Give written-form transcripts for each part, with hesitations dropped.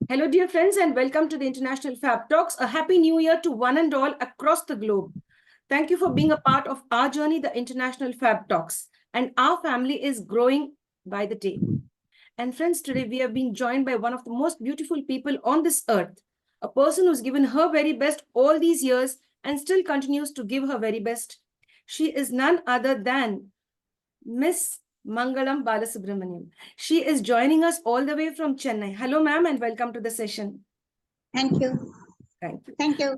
Hello, dear friends, and welcome to the International Fab Talks. A happy new year to one and all across the globe. Thank you for being a part of our journey, the International Fab Talks. And our family is growing by the day. And friends, today we have been joined by one of the most beautiful people on this earth, a person who's given her very best all these years and still continues to give her very best. She is none other than Ms.Mangalam Balasubramanian. She is joining us all the way from Chennai. Hello, ma'am, and welcome to the session. Thank you. Thank you. Thank you.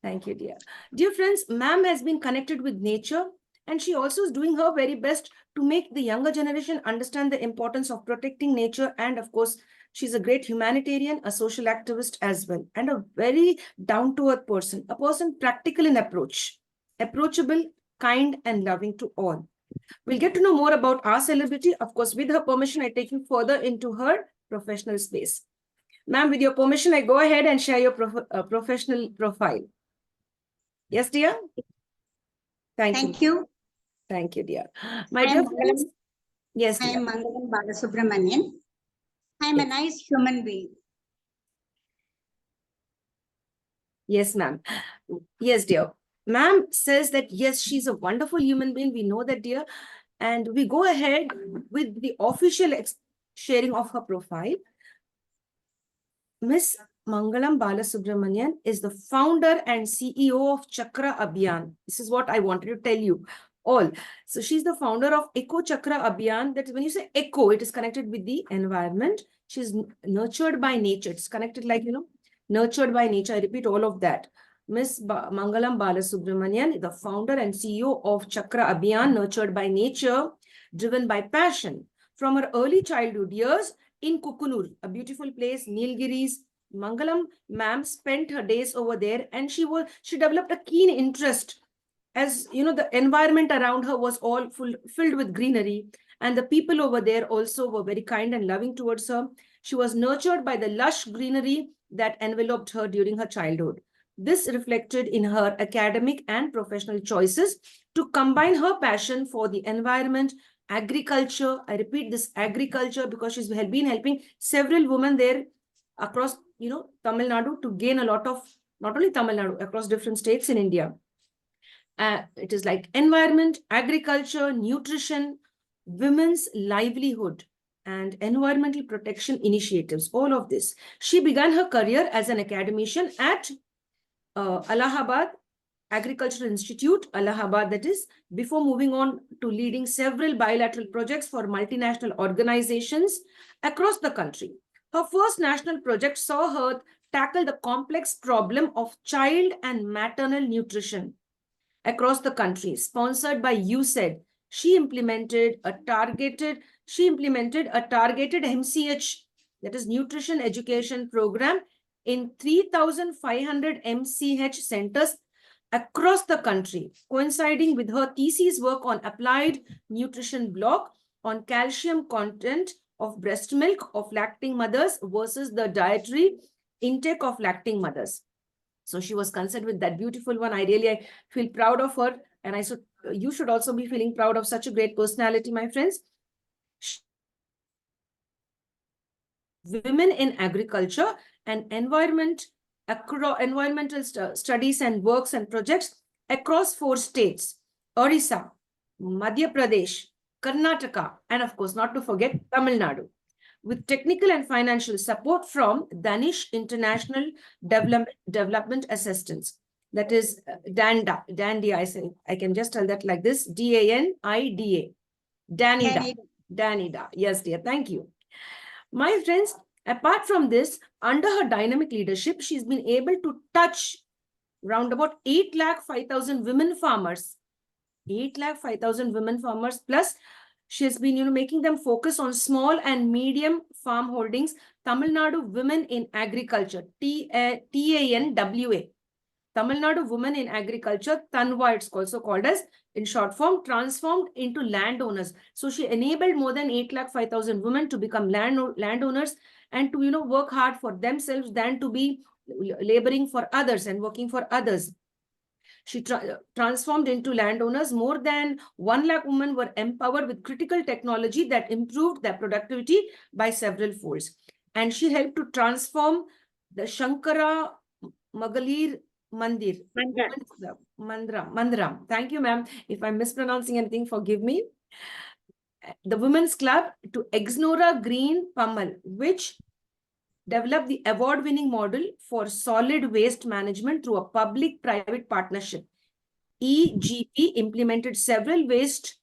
Thank you, dear. Dear friends, ma'am has been connected with nature, and she also is doing her very best to make the younger generation understand the importance of protecting nature. And of course, she's a great humanitarian, a social activist as well, and a very down-to-earth person, a person practical in approach, approachable, kind, and loving to all. We'll get to know more about our celebrity. Of course, with her permission, I take you further into her professional space. Ma'am, with your permission, I go ahead and share your professional profile. Yes, dear? Thank you. Thank you, dear. My dear friends, yes, I dear. am Mangalam Balasubramanian. I am a nice human being. Yes, ma'am. Yes, dear. Ma'am says that, yes, she's a wonderful human being. We know that, dear. And we go ahead with the official sharing of her profile. Ms.Mangalam Balasubramanian is the founder and CEO of Chakra Abhiyan. This is what I wanted to tell you all. So she's the founder of Eco Chakra Abhiyan. That is, when you say eco, it is connected with the environment. She's nurtured by nature. It's connected like, nurtured by nature. I repeat all of that. Ms. Mangalam Balasubramanian, the founder and CEO of Chakra Abhiyan, nurtured by nature, driven by passion. From her early childhood years in Coonoor, a beautiful place, Nilgiris, Mangalam ma'am spent her days over there, and she developed a keen interest. As you know, the environment around her was all filled with greenery, and the people over there also were very kind and loving towards her. She was nurtured by the lush greenery that enveloped her during her childhood. This reflected in her academic and professional choices to combine her passion for the environment, agriculture. I repeat this, agriculture, because she's been helping several women there across, Tamil Nadu to gain a lot of, not only Tamil Nadu, across different states in India. It is like environment, agriculture, nutrition, women's livelihood, and environmental protection initiatives, all of this. She began her career as an academician at Allahabad Agricultural Institute, Allahabad, that is, before moving on to leading several bilateral projects for multinational organizations across the country. Her first national project saw her tackle the complex problem of child and maternal nutrition across the country, sponsored by USAID. She implemented a targeted MCH, that is nutrition education program, in 3,500 MCH centers across the country, coinciding with her thesis work on applied nutrition block on calcium content of breast milk of lacting mothers versus the dietary intake of lacting mothers. So she was concerned with that beautiful one. I feel proud of her, and you should also be feeling proud of such a great personality, my friends. Women in agriculture and environmental studies and works and projects across 4 states: Orissa, Madhya Pradesh, Karnataka, and of course, not to forget Tamil Nadu, with technical and financial support from Danish International Development Assistance. That is Danda. I can just tell that like this, DANIDA. Danida. Yes, dear. Thank you. My friends, apart from this, under her dynamic leadership, she's been able to touch round about 8,05,000 women farmers. 8,05,000 women farmers, plus she has been, making them focus on small and medium farm holdings. Tamil Nadu Women in Agriculture, TANWA. Tamil Nadu Women in Agriculture, TANWA, it's also called as, in short form, transformed into landowners. So she enabled more than 8,05,000 women to become landowners and to, work hard for themselves than to be laboring for others and working for others. She transformed into landowners. More than 1 lakh women were empowered with critical technology that improved their productivity by several folds. and she helped to transform the Shankara Magalir Mandir. Mandram. Thank you, ma'am. If I'm mispronouncing anything, forgive me. The Women's Club to Exnora Green Pammal, which developed the award-winning model for solid waste management through a public-private partnership. EGP implemented several waste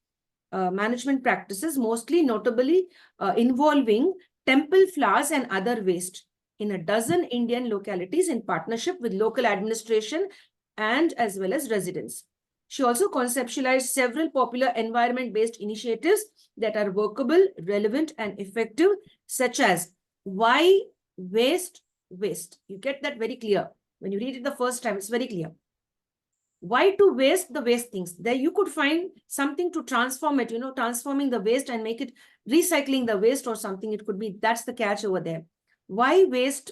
management practices, mostly notably involving temple flowers and other waste in a dozen Indian localities in partnership with local administration and as well as residents. She also conceptualized several popular environment-based initiatives that are workable, relevant, and effective, such as why waste. You get that very clear. When you read it the first time, it's very clear. Why to waste the waste things? There you could find something to transform it, transforming the waste and make it recycling the waste or something. It could be, that's the catch over there. Why waste?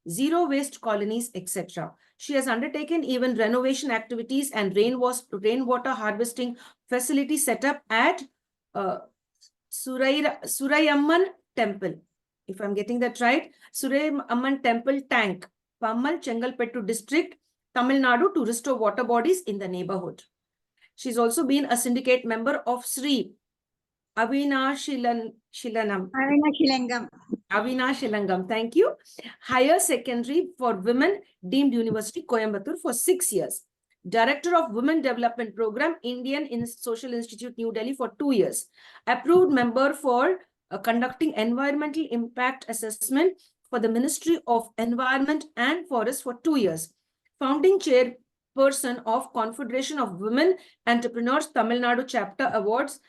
Zero waste colonies, etc. She has undertaken even renovation activities and rainwater harvesting facility set up at Surayamman Temple. If I'm getting that right, Surayamman Temple Tank, Pammal, Chengalpettu district, Tamil Nadu, to restore water bodies in the neighborhood. She's also been a syndicate member of Sri Avinashilangam. Avinashilangam, thank you. Higher Secondary for Women Deemed University, Coimbatore for 6 years. Director of Women Development Program, Indian Social Institute, New Delhi for 2 years. Approved member for conducting environmental impact assessment for the Ministry of Environment and Forest for 2 years. Founding chairperson of Confederation of Women Entrepreneurs, Tamil Nadu Chapter Awards,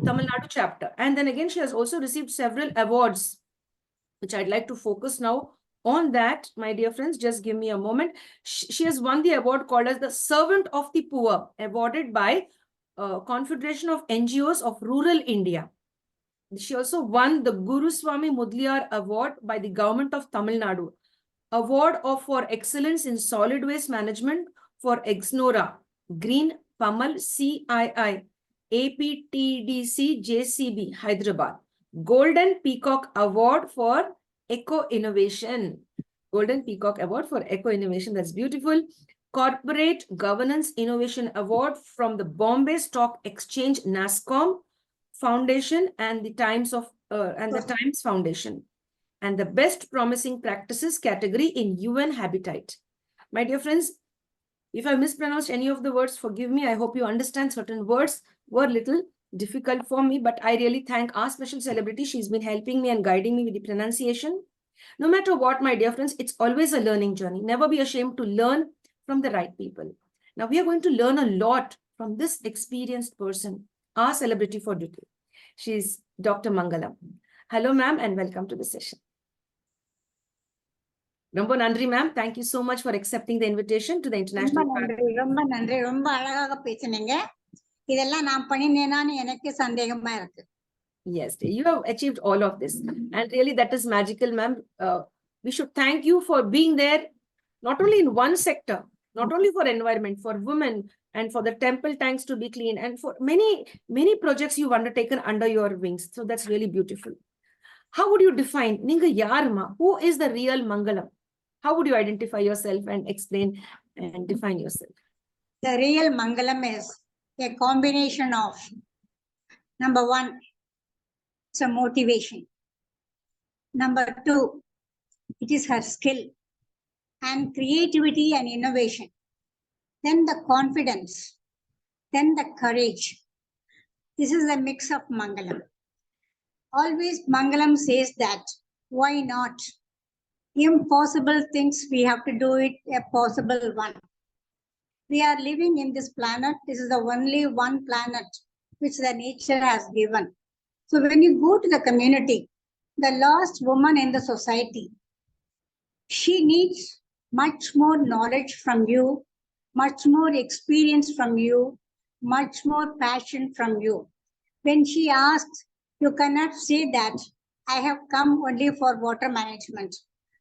Tamil Nadu Chapter. And then again, she has also received several awards, which I'd like to focus now on that, my dear friends. Just give me a moment. She has won the award called as the Servant of the Poor, awarded by Confederation of NGOs of Rural India. She also won the Guru Swami Mudliar Award by the Government of Tamil Nadu. Award for Excellence in Solid Waste Management for Exnora, Green Pammal CII, APTDC JCB, Hyderabad. Golden Peacock Award for Eco Innovation. Golden Peacock Award for Eco Innovation. That's beautiful. Corporate Governance Innovation Award from the Bombay Stock Exchange NASCOM Foundation and the Times Foundation. And the Best Promising Practices category in UN Habitat. My dear friends, if I mispronounced any of the words, forgive me. I hope you understand certain words were a little difficult for me, but I really thank our special celebrity. She's been helping me and guiding me with the pronunciation. No matter what, my dear friends, it's always a learning journey. Never be ashamed to learn from the right people. Now, we are going to learn a lot from this experienced person, our celebrity for today. She's Dr. Mangalam. Hello, ma'am, and welcome to the session. Romba Nandri, ma'am. Thank you so much for accepting the invitation to the international. Romba Nandri, Romba Alaga Pechenenge. இதெல்லாம் நான் பண்ணினேனான்னு எனக்கு சந்தேகமா இருக்கு. Yes, you have achieved all of this. And really, that is magical, ma'am. We should thank you for being there, not only in one sector, not only for environment, for women, and for the temple tanks to be clean, and for many projects you've undertaken under your wings. So that's really beautiful. How would you define, Ninga Yarma, who is the real Mangalam? How would you identify yourself and explain and define yourself? The real Mangalam is a combination of, number one, it's a motivation. Number two, it is her skill and creativity and innovation. Then the confidence, then the courage. This is a mix of Mangalam. Always Mangalam says that, why not? Impossible things, we have to do it a possible one. We are living in this planet. This is the only one planet which the nature has given. So when you go to the community, the last woman in the society, she needs much more knowledge from you, much more experience from you, much more passion from you. When she asks, you cannot say that I have come only for water management.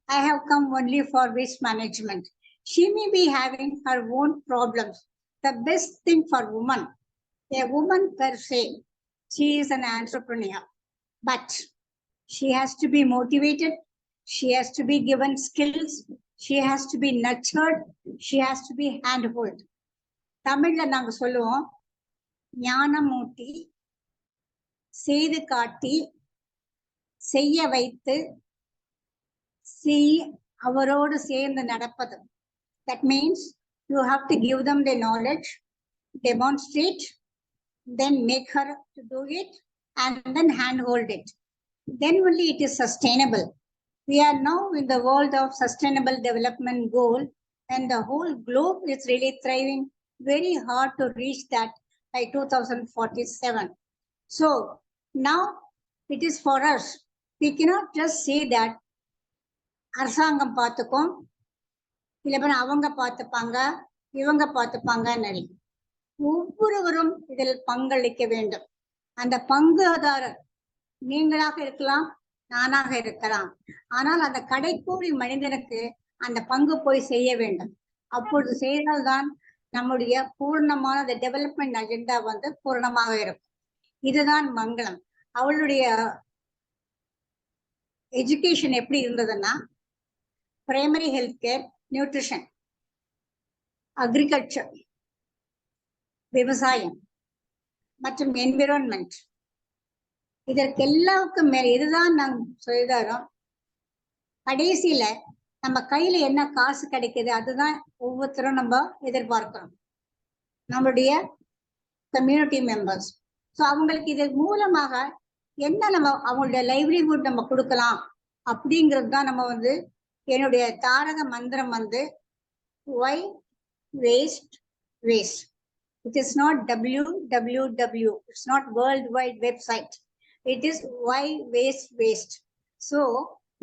I have come only for waste management. She may be having her own problems. The best thing for woman, a woman per se, she is an entrepreneur. But She has to be motivated. She has to be given skills. She has to be nurtured. She has to be handhold. தமிழ்ல நாங்க சொல்லுவோம் ஞானம் மூட்டி செய்து காட்டி செய்ய வைத்து அவரோடு சேர்ந்து நடப்பது. That means you have to give them the knowledge, demonstrate, then make her to do it, and then handhold it. Then only it is sustainable. We are now in the world of sustainable development goal, and the whole globe is really thriving very hard to reach that by 2047. So now it is for us. We cannot just say that அரசாங்கம் பார்த்துக்கும், இல்லை அவங்க பார்த்துப்பாங்க, இவங்க பார்த்துப்பாங்கன்னு. ஒவ்வொருவரும் இதில் பங்களிக்க வேண்டும். அந்த பங்குதாரர் நீங்களாக இருக்கலாம், நானாக இருக்கலாம். ஆனால் அந்த கடைக்கூடி மனிதனுக்கு அந்த பங்கு போய் செய்ய வேண்டும். அப்பொழுது செய்தால்தான் நம்முடைய பூர்ணமான டெவலப்மெண்ட் அஜெண்டா பூர்ணமாக இருக்கும். இதுதான் மங்களம். அவளுடைய எஜுகேஷன் எப்படி இருந்ததுன்னா, primary health care, nutrition, agriculture, விவசாயம் மற்றும் என்விரான்மெண்ட், இதற்கு எல்லாருக்கும் மேல எதுதான் நாங்க சொல்லிதாரோம். கடைசியில நம்ம கையில என்ன காசு கிடைக்குது அதுதான் ஒவ்வொருத்தரும் நம்ம எதிர்பார்க்கிறோம், நம்மளுடைய கம்யூனிட்டி மெம்பர்ஸ். ஸோ அவங்களுக்கு இது மூலமாக என்ன நம்ம அவங்களுடைய லைவ்லிஹுட் நம்ம கொடுக்கலாம் அப்படிங்கிறது தான் நம்ம என்னுடைய தாரக மந்திரம் why waste waste. It is not www, it's not worldwide website. It is why waste waste. So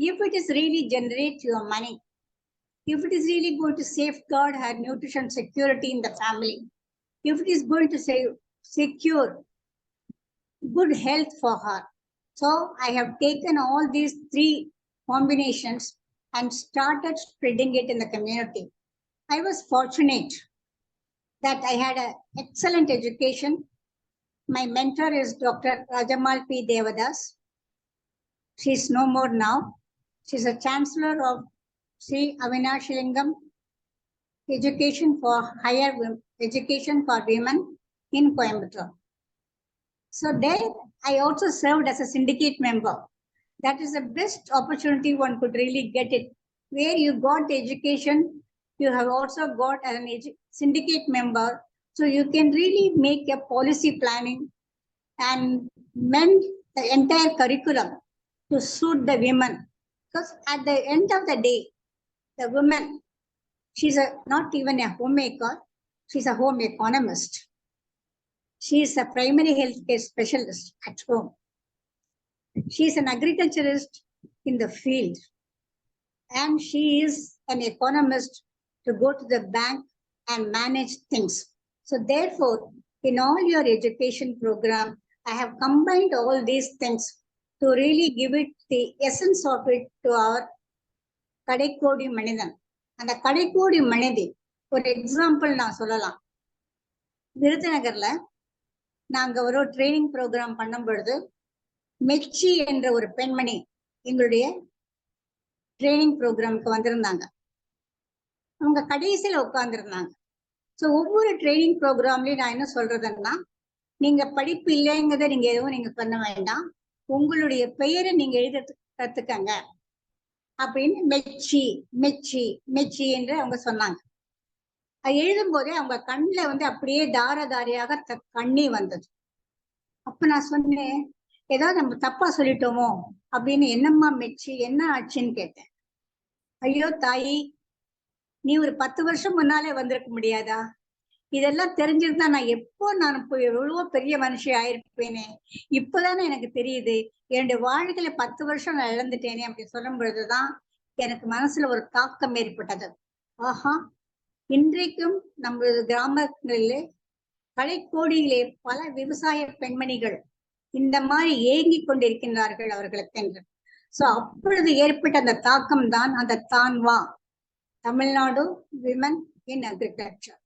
if it is really generate your money, if it is really going to safeguard her nutrition security in the family, if it is going to secure good health for her. So I have taken all these three combinations and started spreading it in the community. I was fortunate that I had an excellent education. My mentor is Dr. Rajamal P. Devadas. She is no more now. She is a chancellor of Sri Avinashilingam Education for Higher Education for Women in Coimbatore. So there I also served as a syndicate member. That is the best opportunity one could really get it. Where you got the education, you have also got an syndicate member. So you can really make a policy planning and mend the entire curriculum to suit the women. Because at the end of the day, the woman, she's not even a homemaker, she's a home economist. She is a primary health care specialist at home. She is an agriculturist in the field. And she is an economist to go to the bank and manage things. So therefore, in all your education program, I have combined all these things to really give it the essence of it to our கடைக்கோடி மனிதன். அந்த கடைக்கோடி மனிதி ஒரு example நான் சொல்லலாம். விருதுநகர்ல நாங்க ஒரு training program பண்ணும் பொழுது மெச்சி என்ற ஒரு பெண்மணி எங்களுடைய ட்ரைனிங் ப்ரோக்ராமுக்கு வந்திருந்தாங்க. அவங்க கடைசியில உட்கார்ந்துருந்தாங்க. ஸோ ஒவ்வொரு ட்ரைனிங் ப்ரோக்ராம்லயும் நான் என்ன சொல்றதுன்னா, நீங்க படிப்பு இல்லைங்கிறத நீங்க எதுவும் நீங்க பண்ண வேண்டாம், உங்களுடைய பெயரை நீங்க எழுத கத்துக்கங்க அப்படின்னு மெச்சி மெச்சி மெச்சி என்று அவங்க சொன்னாங்க. அது எழுதும் போதே அவங்க கண்ணில் அப்படியே தாரதாரியாக கண்ணி வந்தது. அப்ப நான் சொன்னேன், ஏதாவது நம்ம தப்பா சொல்லிட்டோமோ அப்படின்னு. என்னம்மா மெச்சி, என்ன ஆச்சுன்னு கேட்டேன். ஐயோ தாயி, நீ ஒரு 10 வருஷம் முன்னாலே வந்திருக்க முடியாதா? இதெல்லாம் தெரிஞ்சிருந்தா நான் எப்போ எவ்வளவோ பெரிய மனுஷி ஆயிருப்பேனே. இப்பதானே எனக்கு தெரியுது என்னுடைய வாழ்க்கையில 10 வருஷம் நான் இழந்துட்டேனே அப்படி சொல்லும் பொழுதுதான் எனக்கு மனசுல ஒரு தாக்கம் ஏற்பட்டது. ஆஹா, இன்றைக்கும் நம்மளது கிராமங்களிலே கடைக்கோடியிலே பல விவசாய பெண்மணிகள் இந்த மாதிரி ஏங்கி கொண்டிருக்கின்றார்கள் அவர்களுக்கு என்று. சோ அப்பொழுது ஏற்பட்ட அந்த தாக்கம் தான் அந்த தான்வா தமிழ்நாடு விமன் இன் அக்ரிகல்ச்சர்.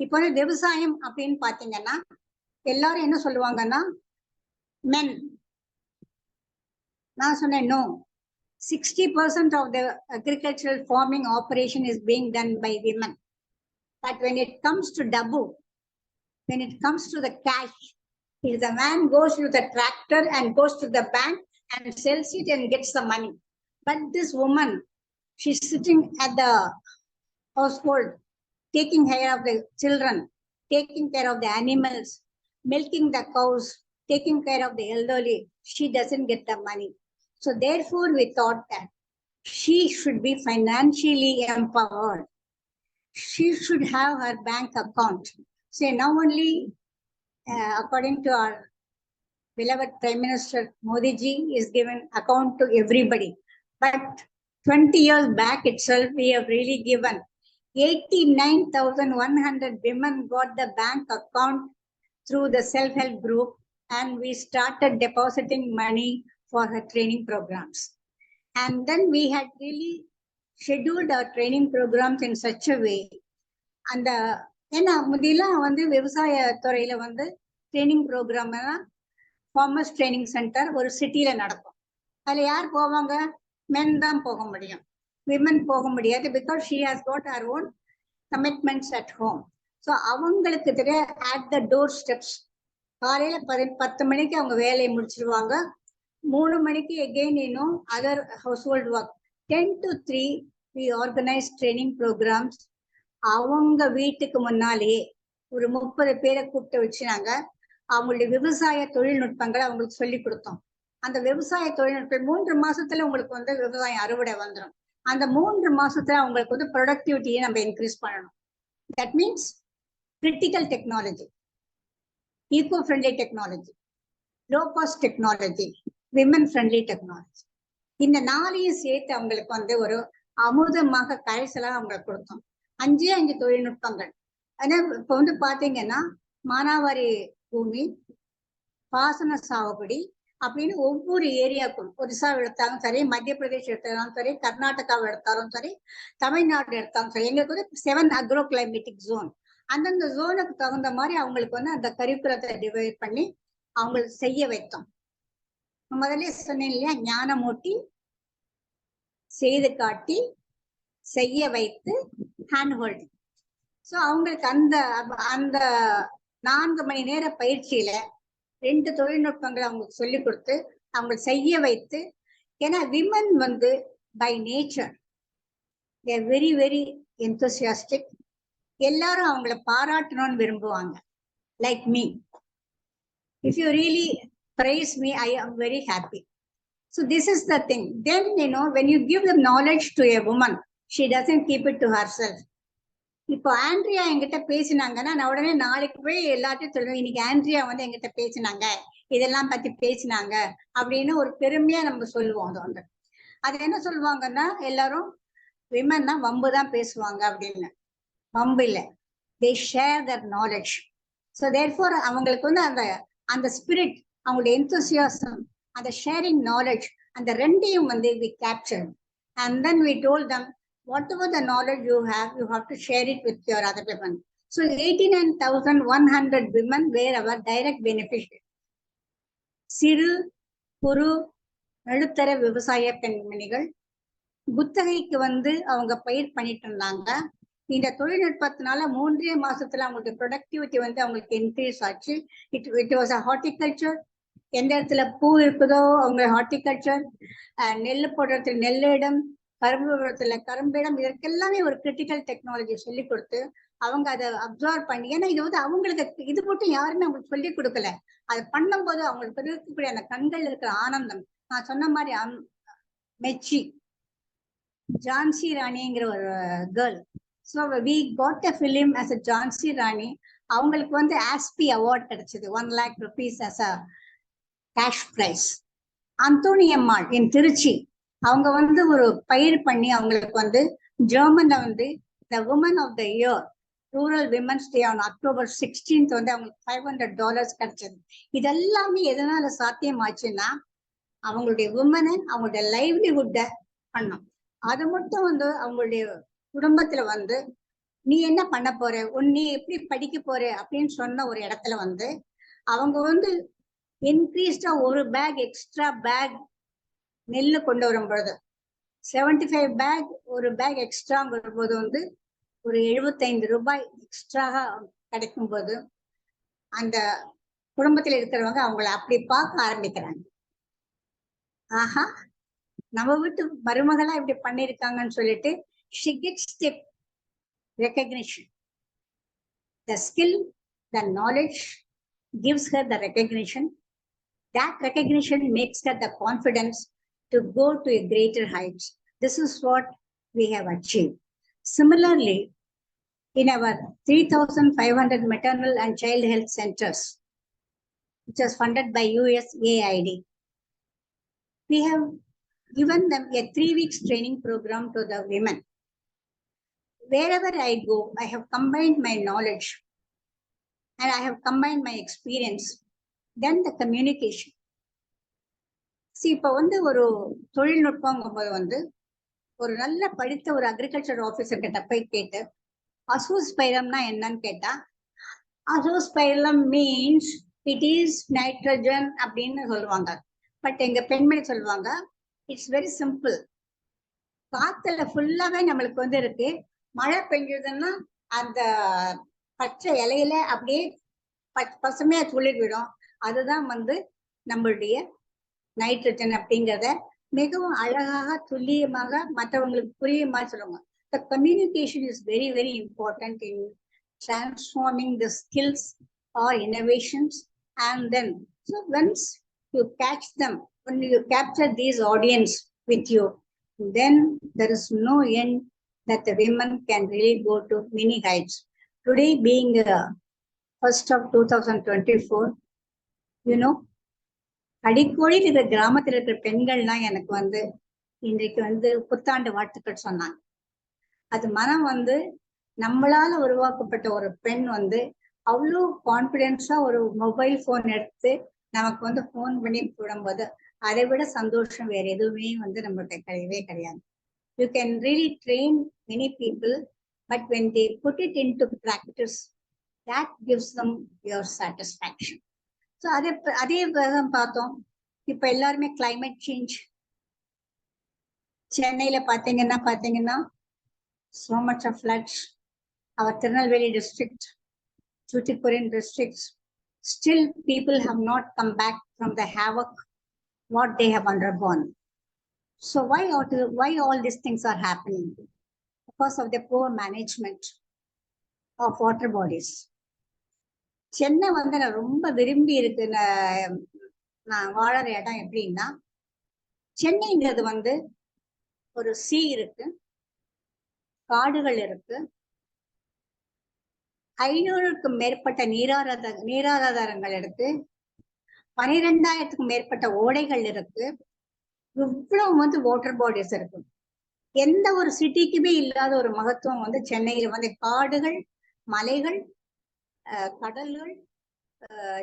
இப்போ விவசாயம் அப்படின்னு பாத்தீங்கன்னா எல்லாரும் என்ன சொல்லுவாங்கன்னா, மென் நான் சொன்னேன் no. 60% of the agricultural farming operation is being done by women. But when it comes to dabu, when it comes to the cash, if the man goes to the tractor and goes to the bank and sells it and gets the money. But this woman, she's sitting at the household, taking care of the children, taking care of the animals, milking the cows, taking care of the elderly. She doesn't get the money. So therefore, we thought that she should be financially empowered. She should have her bank account. So now only, according to our beloved Prime Minister Modi ji, is given account to everybody. But 20 years back itself, we have really given 89,100 women got the bank account through the self-help group, and we started depositing money for her training programs. And then we had really scheduled our training programs in such a way. And ஏன்னா முதியெல்லாம் வந்து விவசாய துறையில வந்து training programme farmers training centre ஒரு சிட்டியில நடக்கும். அதுல யார் போவாங்க? மென் தான் போக முடியும், விமன் போக முடியாது. Because she has got her own commitments at home. So அவங்களுக்கு தெரிய அட் த டோர் ஸ்டெப்ஸ் காலையில 10 மணிக்கு அவங்க வேலையை முடிச்சிருவாங்க. 3 மணிக்கு எகெயின் இன்னும் other house hold work. 10 to 3 we organize training programs. அவங்க வீட்டுக்கு முன்னாலேயே ஒரு 30 பேரை கூப்பிட்டு வச்சுனாங்க. அவங்களுடைய விவசாய தொழில்நுட்பங்களை அவங்களுக்கு சொல்லி கொடுத்தோம். அந்த விவசாய தொழில்நுட்பம் 3 மாசத்துல உங்களுக்கு வந்து விவசாயம் அறுவடை வந்துடும். அந்த 3 மாசத்துல அவங்களுக்கு வந்து ப்ரொடக்டிவிட்டியை நம்ம இன்க்ரீஸ் பண்ணணும். That means critical technology, eco friendly technology, low cost technology, women friendly technology. இந்த 4ஐயும் சேர்த்து அவங்களுக்கு வந்து ஒரு அமுதமாக கரைசலாக அவங்களுக்கு கொடுத்தோம். 5 தொழில்நுட்பங்கள். ஆனா இப்ப வந்து பாத்தீங்கன்னா மானாவாரி பூமி, பாசன சாகுபடி அப்படின்னு ஒவ்வொரு ஏரியாவுக்கும், ஒரிசா எடுத்தாலும் சரி, மத்திய பிரதேஷ் எடுத்தாலும் சரி, கர்நாடகாவை எடுத்தாலும் சரி, தமிழ்நாடு எடுத்தாலும் சரி, எங்களுக்கு வந்து 7 அக்ரோ கிளைமேட்டிக் ஜோன். அந்தந்த ஜோனுக்கு தகுந்த மாதிரி அவங்களுக்கு வந்து அந்த கரிக்குலத்தை டிவைட் பண்ணி அவங்களுக்கு செய்ய வைத்தோம். முதல்ல சொன்னேன் இல்லையா, ஞானமூட்டி, செய்து காட்டி, செய்ய வைத்து, ஹேண்ட் ஹோல்டிங். ஸோ அவங்களுக்கு அந்த அந்த 4 மணி நேர பயிற்சியில 2 தொழில்நுட்பங்களை அவங்களுக்கு சொல்லி கொடுத்து அவங்களுக்கு செய்ய வைத்து. ஏன்னா விமன் வந்து by nature they are very very enthusiastic. எல்லாரும் அவங்கள பாராட்டணும்னு விரும்புவாங்க. Like me, if you really praise me, I am very happy. So this is the thing. Then when you give the knowledge to a woman, she doesn't keep it to herself. இப்போ Andrea என்கிட்ட பேசினாங்கன்னா நான் உடனே நாளைக்கு போய் எல்லாத்தையும் சொல்லுவேன், இன்னைக்கு Andrea வந்து என்கிட்ட பேசினாங்க, இதெல்லாம் பத்தி பேசினாங்க அப்படின்னு ஒரு பெருமையா நம்ம சொல்லுவோம். அது வந்து அது என்ன சொல்லுவாங்கன்னா, எல்லாரும் விமன்னா வம்பு தான் பேசுவாங்க அப்படின்னு. வம்பு இல்லை, they share their knowledge. So therefore அவங்களுக்கு வந்து அந்த ஸ்பிரிட், அவங்களுடைய enthusiasm, அந்த ஷேரிங் நாலேஜ், அந்த ரெண்டையும் வந்து we captured. And then we told them, whatever the knowledge you have to share it with your other women. So 89,100 women were our direct beneficiaries. சிறு குறு நடுத்தர விவசாய பெண்மணிகள் குத்தகைக்கு வந்து அவங்க பயிர் பண்ணிட்டு இருந்தாங்க. இந்த தொழில்நுட்பத்தினால 3 மாசத்துல அவங்களுக்கு ப்ரொடக்டிவிட்டி வந்து அவங்களுக்கு இன்க்ரீஸ் ஆச்சு. It was a horticulture. எந்த இடத்துல பூ இருக்குதோ அவங்க ஹார்டிகல்ச்சர், நெல் போடுறதுல நெல்லிடம், கரும்பு விடத்துல கரும்பிடம், இதற்கெல்லாமே ஒரு கிரிட்டிக்கல் டெக்னாலஜி சொல்லி கொடுத்து அவங்க அதை அப்சர்வ் பண்ணி. ஏன்னா இது வந்து அவங்களுக்கு இது மட்டும் யாருமே அவங்களுக்கு சொல்லி கொடுக்கல. அதை பண்ணும்போது அவங்களுக்கு இருக்கக்கூடிய அந்த கண்கள் இருக்கிற ஆனந்தம், நான் சொன்ன மாதிரி மெச்சி ஜான்சி ராணிங்கிற ஒரு girl. So we got a film as a Jhansi Rani. அவங்களுக்கு வந்து ஆஸ்பி அவார்ட் கிடைச்சது, 1 lakh rupees as a cash prize. Anthony Ammal in Trichy, அவங்க வந்து ஒரு பயிர் பண்ணி அவங்களுக்கு வந்து ஜெர்மன்ல வந்து the woman of the year, rural women's day on October 16th வந்து அவங்களுக்கு $500 கிடைச்சது. இதெல்லாமே எதனால சாத்தியமாச்சுன்னா அவங்களுடைய உமனை அவங்களுடைய லைவ்லிஹுட்டை பண்ணோம். அது மட்டும் வந்து அவங்களுடைய குடும்பத்துல வந்து நீ என்ன பண்ண போற, நீ எப்படி படிக்க போற அப்படின்னு சொன்ன ஒரு இடத்துல வந்து அவங்க வந்து இன்க்ரீஸ்டா ஒரு பேக் எக்ஸ்ட்ரா பேக் நெல்லு கொண்டு வரும்பொழுது 75 பேக், ஒரு பேக் எக்ஸ்ட்ராங்கிற போது வந்து ஒரு 75 ரூபாய் எக்ஸ்ட்ராக கிடைக்கும் போது அந்த குடும்பத்தில் இருக்கிறவங்க அவங்கள அப்படி பார்க்க ஆரம்பிக்கிறாங்க. ஆஹா, நம்ம வீட்டு மருமகளா இப்படி பண்ணிருக்காங்கன்னு சொல்லிட்டு she gets the recognition. The skill, the knowledge gives her the recognition. That recognition makes her the confidence to go to a greater heights. This is what we have achieved. Similarly, in our 3,500 maternal and child health centers, which was funded by USAID, we have given them a 3 weeks training program to the women. Wherever I go, I have combined my knowledge and I have combined my experience, then the communication. See, இப்போ வந்து ஒரு தொழில்நுட்பங்கும்போது வந்து ஒரு நல்ல படித்த ஒரு agriculture officer கிட்ட போய் கேட்டு அசோஸ்பைரம்னா என்னன்னு கேட்டா, அசோஸ்பைரம் மீன்ஸ் இட் இஸ் நைட்ரஜன் அப்படின்னு சொல்லுவாங்க. பட் எங்க பெண்மணி சொல்லுவாங்க, இட்ஸ் வெரி சிம்பிள். காத்துல ஃபுல்லாவே நம்மளுக்கு வந்து இருக்கு. மழை பெஞ்சதுன்னா அந்த பச்சை இலையில அப்படியே பசுமையா துளிர் விடும். அதுதான் வந்து நம்மளுடைய நைட்ரஜன் அப்படிங்கிறத மிகவும் அழகாக துல்லியமாக மற்றவங்களுக்கு புரியுமா சொல்லுவாங்க. The communication is very, very important in transforming the skills or innovations. And then, so once you catch them, when you capture these audience with you, then there is no end that the women can really go to many heights. Today being 1st of 2024, you know, அடிக்கோடி இருக்கிற கிராமத்தில் இருக்கிற பெண்கள்லாம் எனக்கு வந்து இன்றைக்கு வந்து புத்தாண்டு வாழ்த்துக்கள் சொன்னாங்க. அது மனம் வந்து நம்மளால உருவாக்கப்பட்ட ஒரு பெண் வந்து அவ்வளோ கான்பிடென்ஸா ஒரு மொபைல் போன் எடுத்து நமக்கு வந்து போன் பண்ணி போடும்போது அதை விட சந்தோஷம் வேற எதுவுமே வந்து நம்மளுக்கு கிடையவே கிடையாது. You can really train many people, but when they put it into practice, that gives them your satisfaction. So அதே பார்த்தோம். இப்ப எல்லாருமே climate change. சென்னையில பாத்தீங்கன்னா so much of floods. Our Tirunelveli district, Tuticorin districts, still people have not come back from the havoc what they have undergone. So why all these things are happening? Because of the poor management of water bodies. Chennai வந்து நான் ரொம்ப விரும்பி இருக்கு. நான் வாழற இடம் எப்படின்னா, சென்னைங்கிறது வந்து ஒரு சீ இருக்கு, காடுகள் இருக்கு, 500க்கும் மேற்பட்ட நீராதாரங்கள் இருக்கு, 12,000க்கும் மேற்பட்ட ஓடைகள் இருக்கு, இவ்வளவு வந்து வாட்டர் பாடிஸ் இருக்கு. எந்த ஒரு சிட்டிக்குமே இல்லாத ஒரு மகத்துவம் வந்து சென்னையில வந்து காடுகள், மலைகள், கடல்கள்,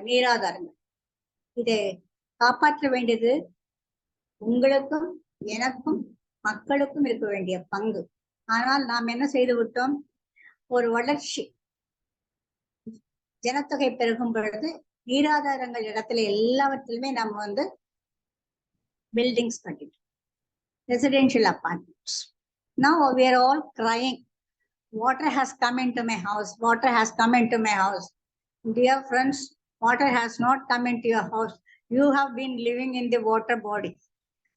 நீராதாரங்கள். இதை காப்பாற்ற வேண்டியது உங்களுக்கும் எனக்கும் மக்களுக்கும் இருக்க வேண்டிய பங்கு. ஆனால் நாம் என்ன செய்து விட்டோம், ஒரு வளர்ச்சி ஜனத்தொகை பெருகும் பொழுது நீராதாரங்கள் இடத்துல எல்லாவற்றிலுமே நம்ம வந்து பில்டிங்ஸ் கட்டிட்டோம், residential apartments. Now we are all crying, water has come into my house, water has come into my house. Dear friends, water has not come into your house. You have been living in the water body.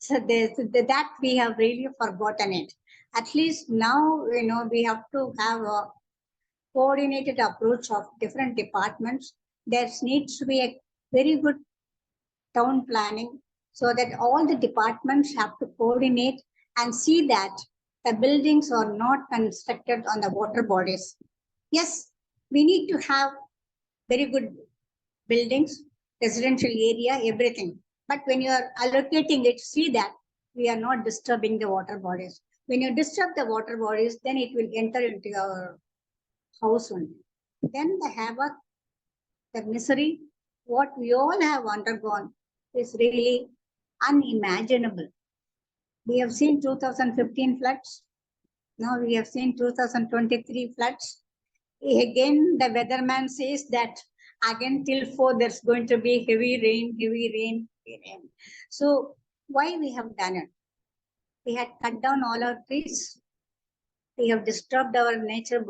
So that we have really forgotten it. At least now, you know, we have to have a coordinated approach of different departments. There needs to be a very good town planning so that all the departments have to coordinate and see that the buildings are not constructed on the water bodies. Yes, we need to have very good buildings, residential area, everything. But when you are allocating it, see that we are not disturbing the water bodies. When you disturb the water bodies, then it will enter into your house only. Then the havoc, the misery, what we all have undergone is really unimaginable. We have seen 2015 floods. Now we have seen 2023 floods. Again, the weatherman says that again till 4 there's going to be heavy rain, heavy rain, heavy rain. So Why we have done it? We had cut down all our trees. We have disturbed our nature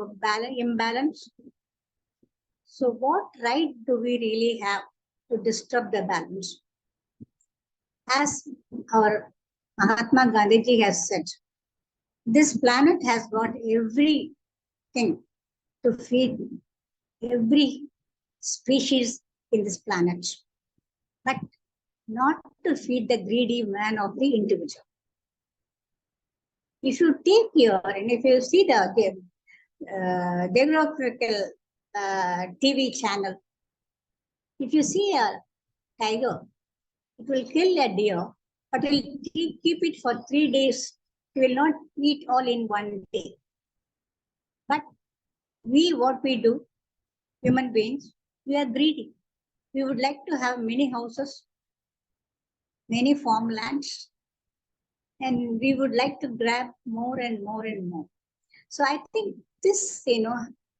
imbalance. So what right do we really have to disturb the balance? As our Mahatma Gandhiji has said, this planet has got everything to feed every species in this planet, but not to feed the greedy man of the individual. If you take here and if you see the geographical TV channel, if you see a tiger, it will kill a deer, but it will keep it for 3 days. It will not eat all in one day. But what we do, human beings, we are greedy. We would like to have many houses, many farmlands, and we would like to grab more and more and more. So I think this,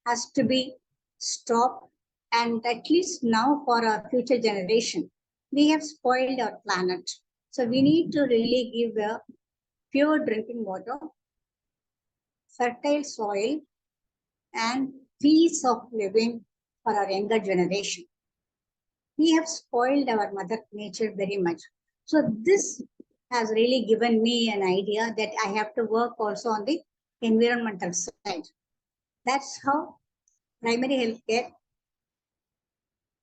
has to be stopped. And at least now for our future generation, we have spoiled our planet. So we need to really give a pure drinking water, fertile soil, and peace of living for our younger generation. We have spoiled our mother nature very much. So this has really given me an idea that I have to work also on the environmental side. That's how primary healthcare,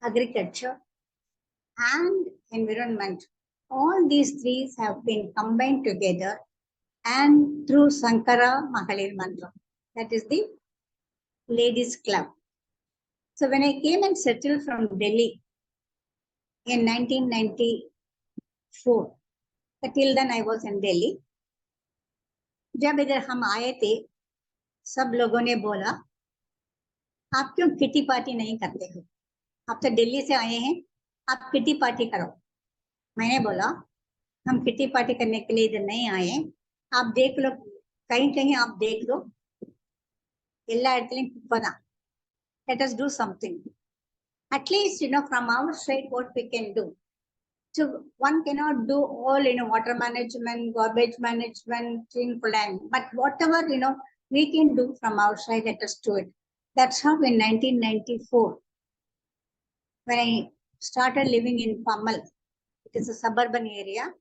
agriculture, and environment, all these three have been combined together and through Sankara Mahalir Mantra. That is the ladies club. So when I came and settled from Delhi in 1994, till then I was in Delhi. जब इधर हम आए थे, सब लोगों ने बोला, आप क्यों किटी पार्टी नहीं करते हो? आप तो दिल्ली से आए हैं, आप किटी पार्टी करो. मैंने बोला, हम किटी पार्टी करने के लिए इधर नहीं आए हैं. आप देख लो, कहीं कहीं आप देख लो, எல்லா இடத்துலயும் குப்பை தான். Let us do something. At least, from our side, what we can do. So one cannot do all, water management, garbage management, clean plan. But whatever, we can do from our side, let us do it. That's how in 1994, when I started living in Pammal, it is a suburban area,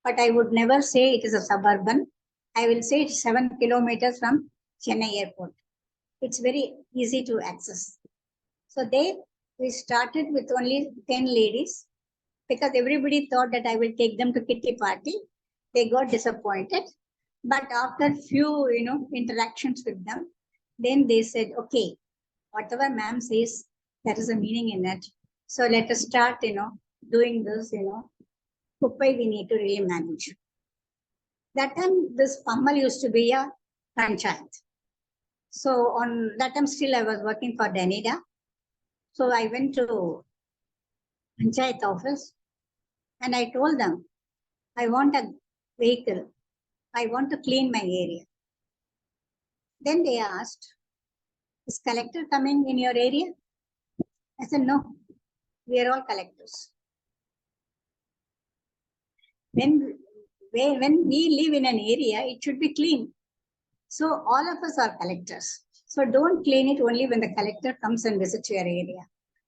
but I would never say it is a suburban. I will say it's 7 kilometers from Chennai airport. It's very easy to access. So there we started with only 10 ladies because everybody thought that I will take them to kitty party. They got disappointed. But after few, interactions with them, then they said, okay, whatever ma'am says, there is a meaning in it. So let us start, doing this, Kupai we need to really manage. That time, this Pammal used to be a panchayat. So on that time, still I was working for Danida. So I went to panchayat office and I told them, I want a vehicle. I want to clean my area. Then they asked, is collector coming in your area? I said, no, we are all collectors. When we live in an area, it should be clean. So all of us are collectors. So don't clean it only when the collector comes and visits your area.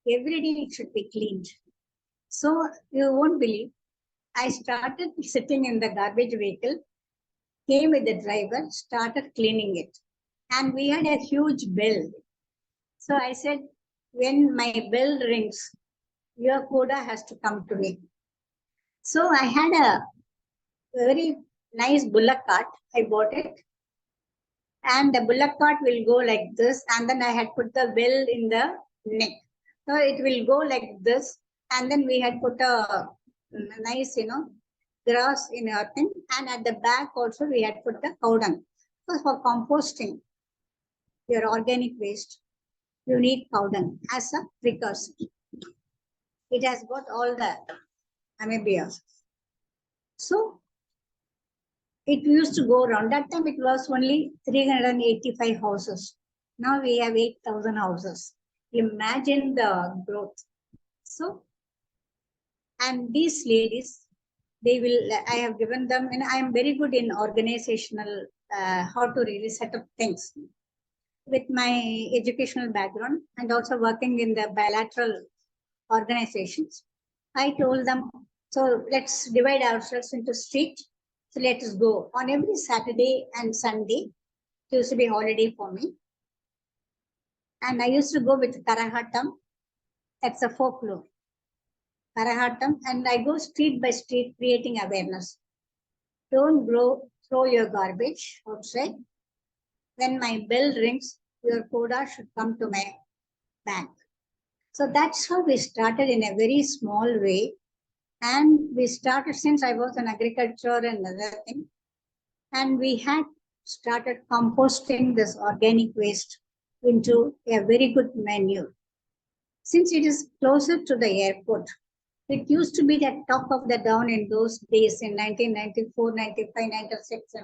Every day it should be cleaned. So you won't believe, I started sitting in the garbage vehicle, came with the driver, started cleaning it. And we had a huge bell. So I said, when my bell rings, your quota has to come to me. So I had a very nice bullock cart. I bought it. And the bullock cart will go like this. And then I had put the bell in the neck. So it will go like this. And then we had put a nice, grass in our thing. And at the back also we had put the cow dung. So for composting your organic waste, you need cow dung as a precursor. It has got all the amoebias. So it used to go around. That time it was only 385 houses. Now we have 8,000 houses. Imagine the growth. So, and these ladies, I have given them, and I am very good in organizational, how to really set up things. With my educational background and also working in the bilateral organizations, I told them, so let's divide ourselves into street. So let us go on every Saturday and Sunday. It used to be holiday for me. And I used to go with Karahatam. That's a folklore. Karahatam. And I go street by street creating awareness. Don't throw your garbage outside. When my bell rings, your quota should come to my bank. So that's how we started in a very small way. And we started since I was in agriculture and other thing. And we had started composting this organic waste into a very good manure. Since it is closer to the airport, it used to be the talk of the town in those days in 1994, 95, 96.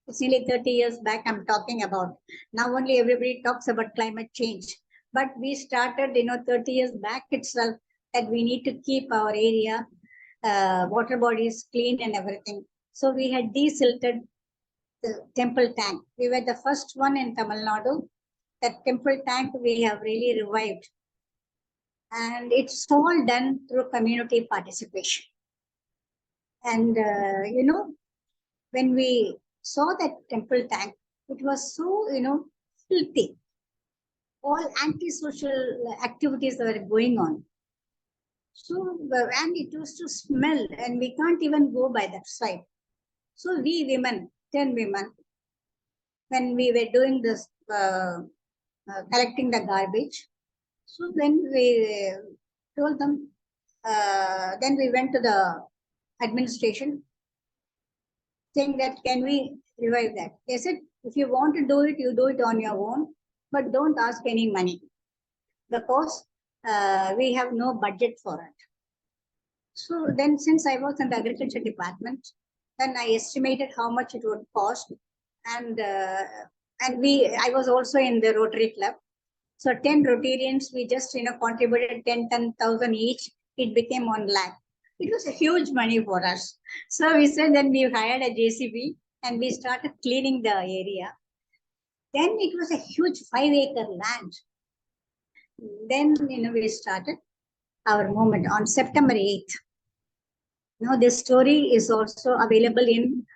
It's nearly 30 years back I'm talking about. Now only everybody talks about climate change. But we started, 30 years back itself that we need to keep our area, water bodies clean and everything. So we had desilted the temple tank. We were the first one in Tamil Nadu. That temple tank we have really revived. And it's all done through community participation. And, when we saw that temple tank, it was so, filthy. All antisocial activities were going on. So, and it used to smell, and we can't even go by that side. So we women, 10 women, when we were doing this, collecting the garbage, so when we told them, then we went to the administration saying that, can we revive that? They said, if you want to do it, you do it on your own, but don't ask any money because we have no budget for it. So then since I was in the agriculture department, then I estimated how much it would cost. And I was also in the Rotary Club. So 10 Rotarians, we just, contributed 10,000 each. It became 1 lakh. It was a huge money for us. So we said then we hired a JCB and we started cleaning the area. Then it was a huge 5-acre land. Then, we started our movement on September 8th. This story is also available in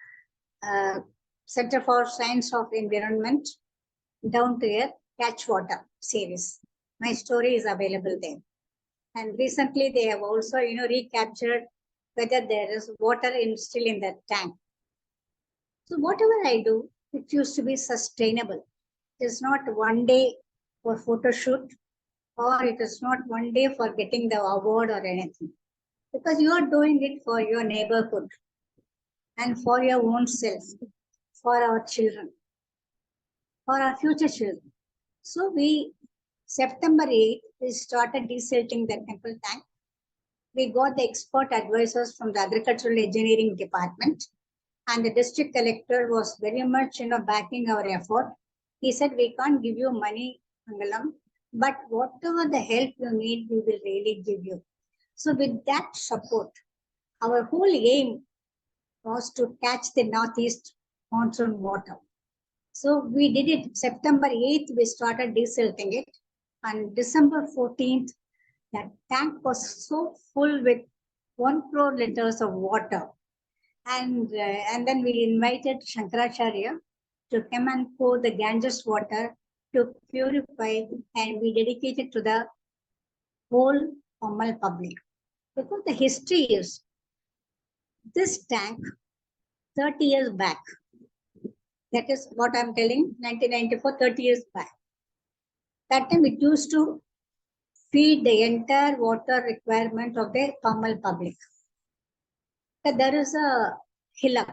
Center for Science of Environment, Down to Earth, Catch Water series. My story is available there. And recently they have also, recaptured whether there is water still in that tank. So whatever I do, it used to be sustainable. It is not one day for photo shoot, or it is not one day for getting the award or anything. Because you are doing it for your neighborhood and for your own self, for our children, for our future children. So September 8th, we started desilting the temple tank. We got the expert advisors from the Agricultural Engineering Department, and the district collector was very much, backing our effort. He said, we can't give you money, Mangalam, but whatever the help you need, we will really give you. So with that support, our whole aim was to catch the northeast monsoon water. So we did it September 8th, we started desilting it. On December 14th, that tank was so full with 1 crore liters of water. And then we invited Shankaracharya to come and pour the Ganges water to purify, and we dedicated to the whole Tamil public. Because the history is, this tank, 30 years back, that is what I'm telling, 1994, 30 years back. That time it used to feed the entire water requirement of the Tamil public. So there is a hillock,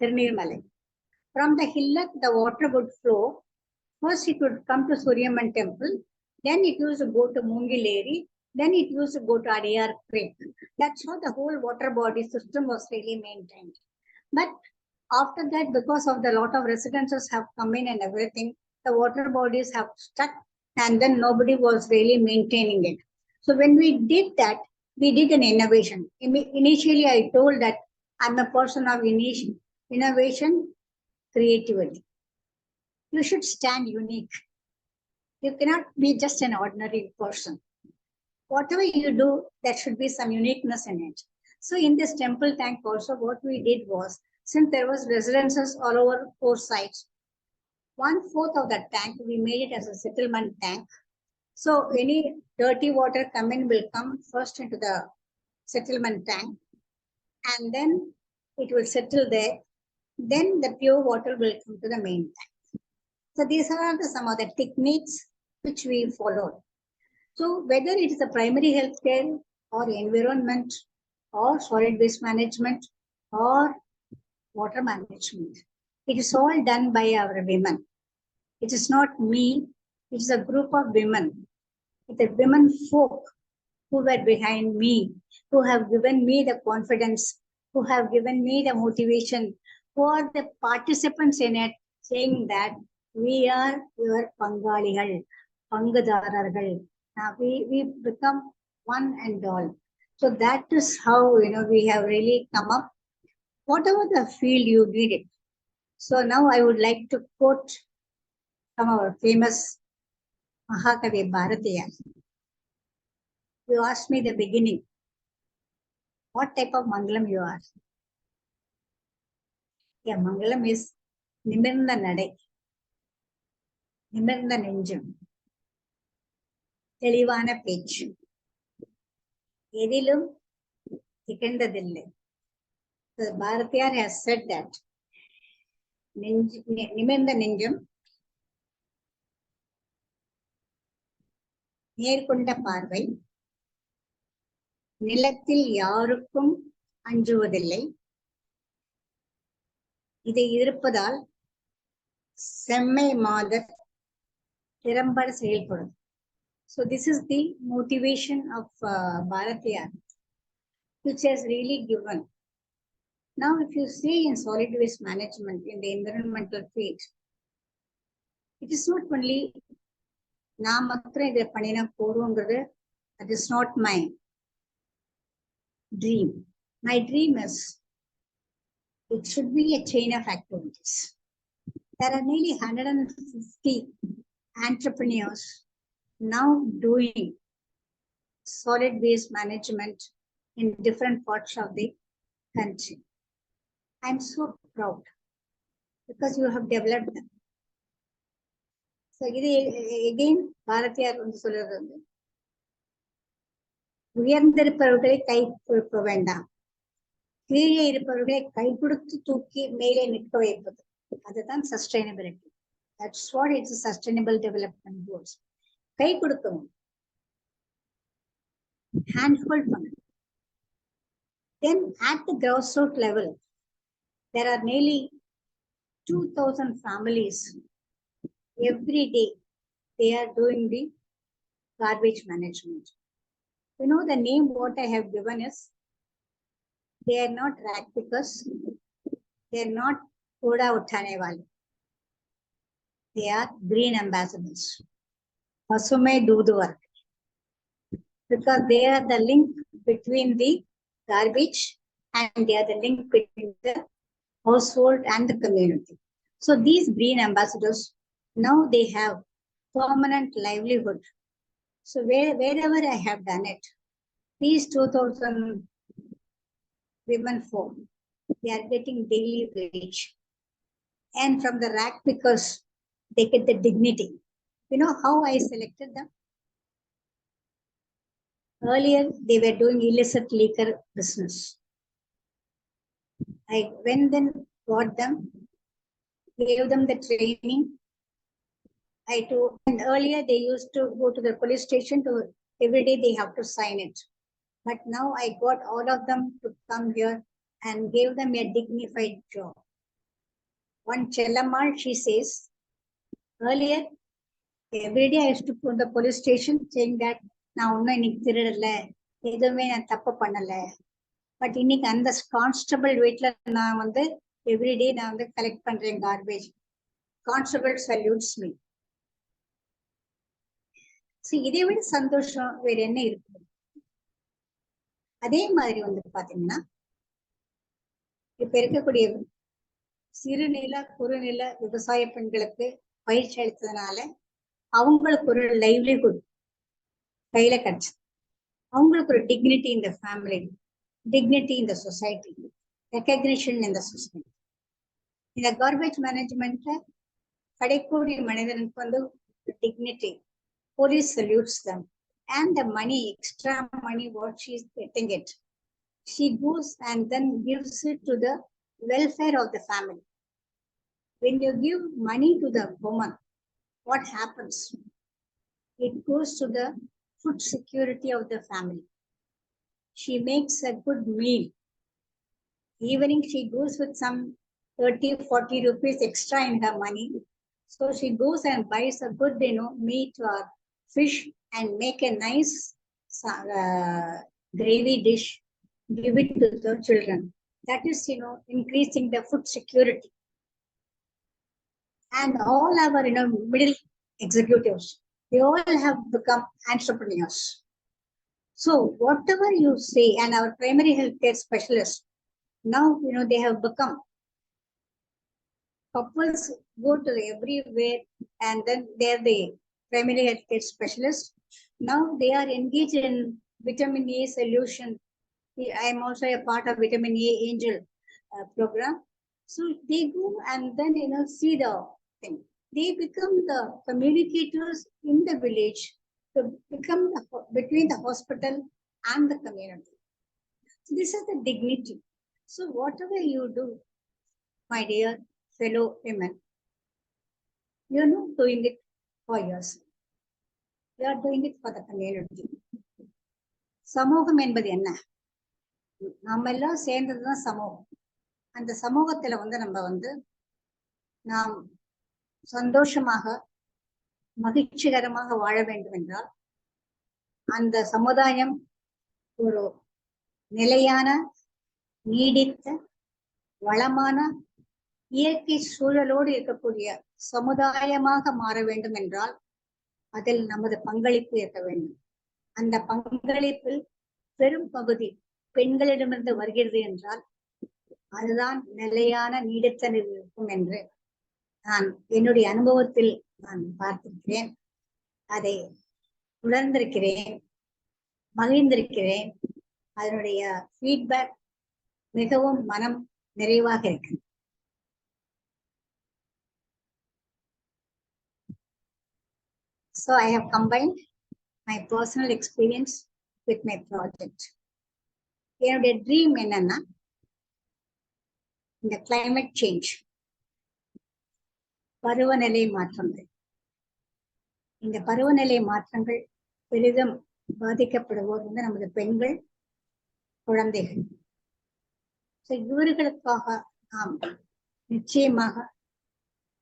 Tirunirmalai. From the hillock, the water would flow. First, it would come to Suryaman temple. Then it used to go to Mungileri. Then it used to go to Adiyar Creek. That's how the whole water body system was really maintained. But after that, because of the lot of residences have come in and everything, the water bodies have stuck, and then nobody was really maintaining it. So when we did that, we did an innovation. Initially, I told that I'm a person of innovation, creativity. You should stand unique. You cannot be just an ordinary person. Whatever you do, there should be some uniqueness in it. So in this temple tank also, what we did was, since there was residences all over 4 sides, 1/4 of that tank, we made it as a settlement tank. So any dirty water coming will come first into the settlement tank, and then it will settle there. Then the pure water will come to the main tank. So these are some of the techniques which we followed. So whether it is a primary health care or environment or solid waste management or water management, it is all done by our women. It is not me, it is a group of women. The women folk who were behind me, who have given me the confidence, who have given me the motivation, who are the participants in it, saying that we are your Pangaligal, Pangadarargal. Now we become one and all. So that is how we have really come up. Whatever the field you did it. So now I would like to quote some of our famous Mahakavi Bharatiya. You asked me the beginning, what type of Mangalam you are? Yeah, Mangalam is Nimirna Nadai, Nimirna Nenjam, Telivana Pech, Edilum, Tikendadille. The Bharatiyar has said that Nimirna Nenjam, Nerkunda Parvai, நிலத்தில் யாருக்கும் அஞ்சுவதில்லை. இதை இருப்பதால் செம்மை மாதர் திறம்பட செயல்படும். So this is the motivation of Bharatiya, which has really given. Now, if you see in solid waste management in the environmental field, it is not only நான் மாத்திரம் இதை பண்ணினா போறோங்கிறது, that is not my dream. My dream is it should be a chain of activities. There are nearly 150 entrepreneurs now doing solid waste management in different parts of the country. I'm so proud because you have developed them. So again, Bharatiyar சொல்றது வந்து உயர்ந்திருப்பவர்களை கை கொடுக்க வேண்டாம், கீழே இருப்பவர்களை கை கொடுத்து தூக்கி மேலே நிற்க வைப்பது, அதுதான் sustainability. That's what it's a sustainable development goals. கை கொடுக்கணும், hand hold பண்ணணும். Then at the grassroots level, there are nearly 2,000 families. Every day, they are doing the garbage management. You know the name what I have given is, they are not rag pickers, they are not Koda Uthane Wale. They are green ambassadors. Pasume do the work. Because they are the link between the garbage and they are the link between the household and the community. So these green ambassadors, now they have permanent livelihood. So wherever I have done it, these 2,000 women folk, they are getting daily wage. And from the rag pickers, they get the dignity. You know how I selected them? Earlier, they were doing illicit liquor business. I went and got them, gave them the training. And earlier they used to go to the police station to every day they have to sign it. But now I got all of them to come here and gave them a dignified job. One Chellamal, she says, earlier, every day I used to go to the police station saying that நான் ஒன்னும் இன்னைக்கு திருடல, எதுவுமே நான் தப்பு பண்ணல. But இன்னைக்கு அந்த constable வீட்ல நான் வந்து எவ்ரிடே நான் வந்து கலெக்ட் பண்றேன் கார்பேஜ். Constable salutes me. இதை விட சந்தோஷம் வேற என்ன இருக்கு? அதே மாதிரி வந்து பாத்தீங்கன்னா இப்ப இருக்கக்கூடிய சிறுநில குறுநில விவசாய பெண்களுக்கு பயிற்சி அளித்ததுனால அவங்களுக்கு ஒரு லைவ்லிஹுட் கையில கிடைச்சது. அவங்களுக்கு ஒரு dignity in the family, dignity in the society, recognition in the society. இந்த கார்பேஜ் மேனேஜ்மெண்ட்ல கடைக்கோடி மனிதனுக்கு வந்து dignity. Police salutes them. And the money, extra money, what she is getting it, she goes and then gives it to the welfare of the family. When you give money to the woman, what happens? It goes to the food security of the family. She makes a good meal. Evening, she goes with some 30-40 rupees extra in her money. So she goes and buys a good, meat or fish and make a nice gravy dish, give it to the children. That is, increasing the food security. And all our, middle executives, they all have become entrepreneurs. So whatever you say, and our primary healthcare specialists, now, they have become couples go to everywhere and then they're the primary healthcare specialists. Now they are engaged in vitamin A solution. I am also a part of vitamin A angel program. So they go and then, see the thing. They become the communicators in the village to become between the hospital and the community. So this is the dignity. So whatever you do, my dear fellow women, you're not doing it for yourself. You are doing it for the community. சமூகம் என்பது என்ன? நம்ம எல்லாம் சேர்ந்ததுதான் சமூகம். அந்த சமூகத்துல நம்ம நாம் சந்தோஷமாக மகிழ்ச்சிகரமாக வாழ வேண்டும் என்றால் அந்த சமுதாயம் ஒரு நிலையான நீடித்த வளமான இயற்கை சூழலோடு இருக்கக்கூடிய சமுதாயமாக மாற வேண்டும் என்றால் அதில் நமது பங்களிப்பு இருக்க வேண்டும். அந்த பங்களிப்பில் பெரும் பகுதி பெண்களிடமிருந்து வருகிறது என்றால் அதுதான் நிலையான நீடித்த இருக்கும் என்று நான் என்னுடைய அனுபவத்தில் நான் பார்த்திருக்கிறேன். அதை உணர்ந்திருக்கிறேன், மகிழ்ந்திருக்கிறேன். அதனுடைய ஃபீட்பேக் மிகவும் மனம் நிறைவாக இருக்கு. So I have combined my personal experience with my project. என்னுடைய ட்ரீம் என்னன்னா, இந்த climate change, பருவநிலை மாற்றங்கள், இந்த பருவநிலை மாற்றங்கள் பெரிதும் பாதிக்கப்படுவோர் நமது பெண்கள், குழந்தைகள். இவர்களுக்காக நாம் நிச்சயமாக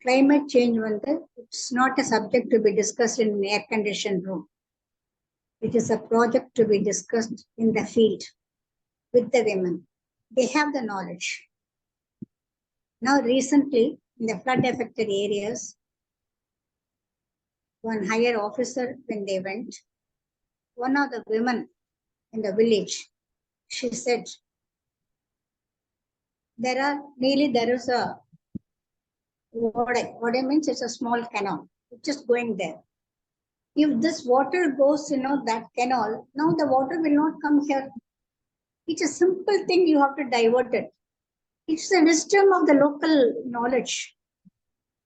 climate change it's not a subject to be discussed in an air-conditioned room. It is a project to be discussed in the field with the women. They have the knowledge. Now recently, in the flood-affected areas, one higher officer, when they went, one of the women in the village, she said, there is a what I mean, it's a small canal. It's just going there. If this water goes, that canal, now the water will not come here. It's a simple thing, you have to divert it. It's the wisdom of the local knowledge.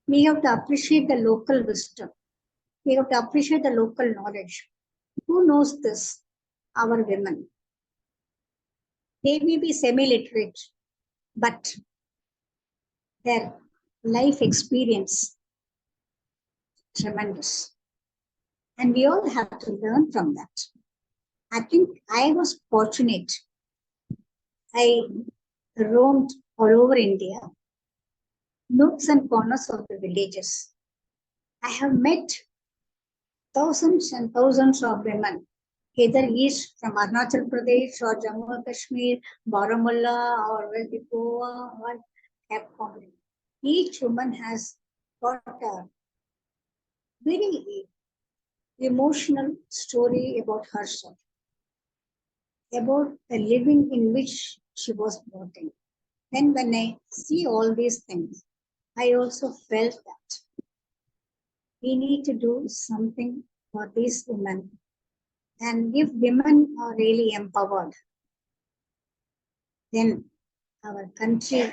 We have to appreciate the local wisdom. We have to appreciate the local knowledge. Who knows this? Our women. They may be semi-literate, but their life experience tremendous. And we all have to learn from that. I think I was fortunate. I roamed all over India, nooks and corners of the villages. I have met thousands and thousands of women, either east from Arunachal Pradesh or Jammu and Kashmir, Baramulla or Goa or Cape Coast. Each woman has got a very emotional story about herself, about the living in which she was brought in. Then when I see all these things, I also felt that we need to do something for these women. And if women are really empowered, then our country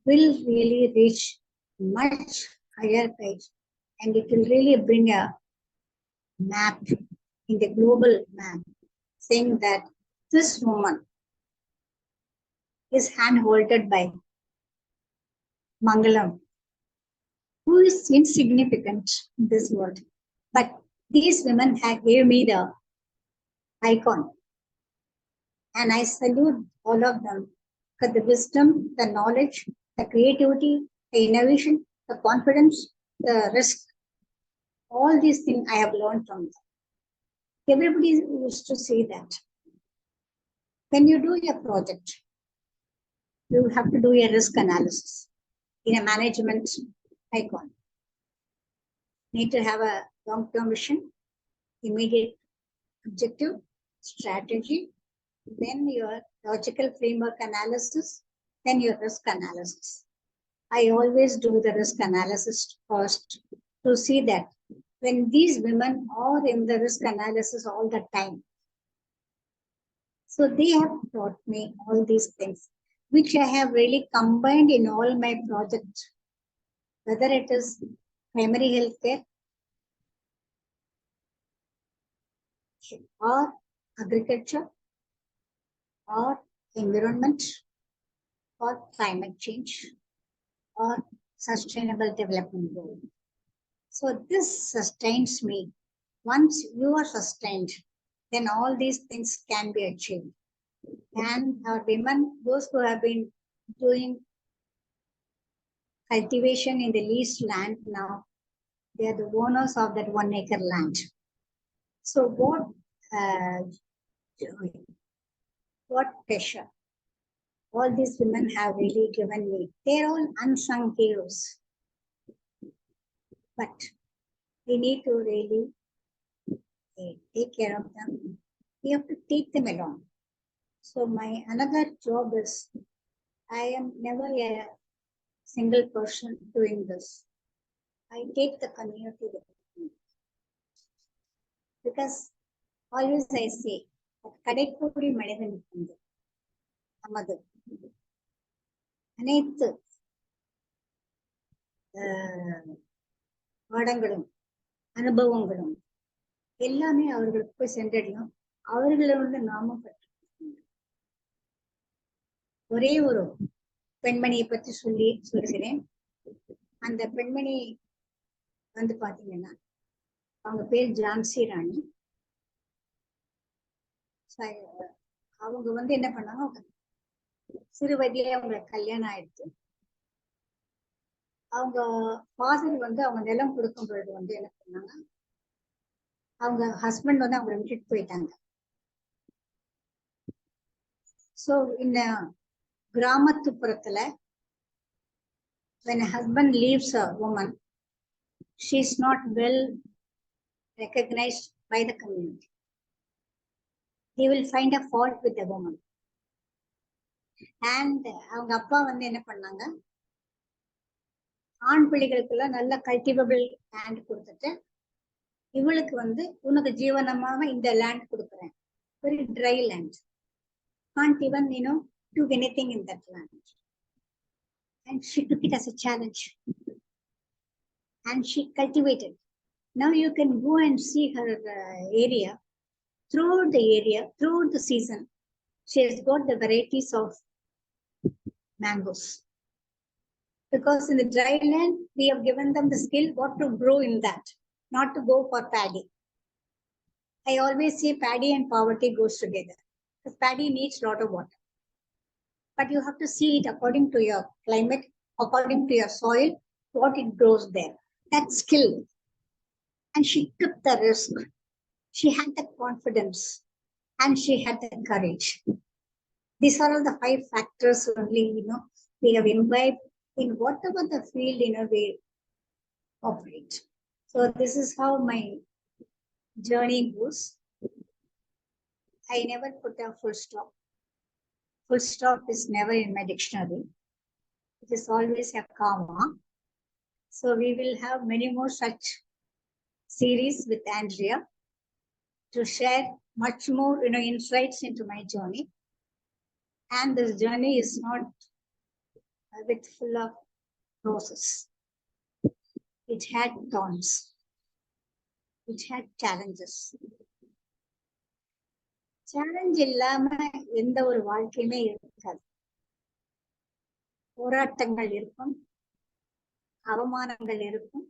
will really reach much higher heights, and it will really bring a map in the global map saying that this woman is hand-holded by Mangalam, who is insignificant in this world. But these women have gave me the icon. And I salute all of them for the wisdom, the knowledge, the creativity, the innovation, the confidence, the risk. All these things I have learned from them. Everybody used to say that when you do a project, you have to do a risk analysis in a management icon. Need to have a long-term vision, immediate objective, strategy, then your logical framework analysis, then your risk analysis. I always do the risk analysis first to see that when these women are in the risk analysis all the time. So they have taught me all these things, which I have really combined in all my projects, whether it is primary healthcare or agriculture or environment or climate change or sustainable development goal. So this sustains me. Once you are sustained, then all these things can be achieved. And our women, those who have been doing cultivation in the leased land now, they are the owners of that 1 acre land. So what pressure all these women have really given me. They're all unsung heroes. But we need to really take care of them. We have to take them along. So my another job is, I am never a single person doing this. I take the community with me. Because always I say, கடைக்கோடி மனிதன் நமது அனைத்து பாடங்களும் அனுபவங்களும் எல்லாமே அவர்களுக்கு போய் சென்றடையும். அவர்களிடம் நாமும் கற்றுக்கொள்ள. ஒரே ஒரு பெண்மணியை பற்றி சொல்கிறேன். அந்த பெண்மணி வந்து பாத்தீங்கன்னா, அவங்க பேர் ஜான்சி ராணி. அவங்க வந்து என்ன பண்ணாங்க, சிறு வயதிலே அவங்க கல்யாணம் ஆயிடுச்சு. அவங்க ஃபாதர் வந்து அவங்க நிலம் கொடுக்கும் பொழுது வந்து என்ன பண்ணாங்க, அவங்க ஹஸ்பண்ட் வந்து அவங்களை விட்டுட்டு போயிட்டாங்க. ஸோ இந்த கிராமத்துப்புறத்துல when a husband leaves a woman, she is not well recognized by the community. They will find a fault with the woman. And அவங்க அப்பா வந்து என்ன பண்ணாங்க, ஆண் பிள்ளைகளுக்கெல்லாம் நல்ல கல்டிவபிள் லேண்ட் கொடுத்துட்டு, இவளுக்கு வந்து உனக்கு ஜீவனமாக இந்த லேண்ட் கொடுக்குறேன், very try land, can't even do anything in that land. And she took it as a challenge and she cultivated. Now you can go and see her area, throughout the season. She has got the varieties of mangoes. Because in the dry land, we have given them the skill what to grow in that, not to go for paddy. I always say paddy and poverty goes together. Because paddy needs a lot of water. But you have to see it according to your climate, according to your soil, what it grows there. That skill. And she took the risk. She had the confidence and she had the courage. These are all the 5 factors only, we have imbibed in whatever the field, we operate. So this is how my journey goes. I never put a full stop. Full stop is never in my dictionary. It is always a karma. So we will have many more such series with Andrea to share much more, insights into my journey. And this journey is not with full of roses. It had thorns. It had challenges. Challenge இல்லாம எந்த ஒரு வாழ்க்கையுமே இருக்காது. போராட்டங்கள் இருக்கும், அவமானங்கள் இருக்கும்.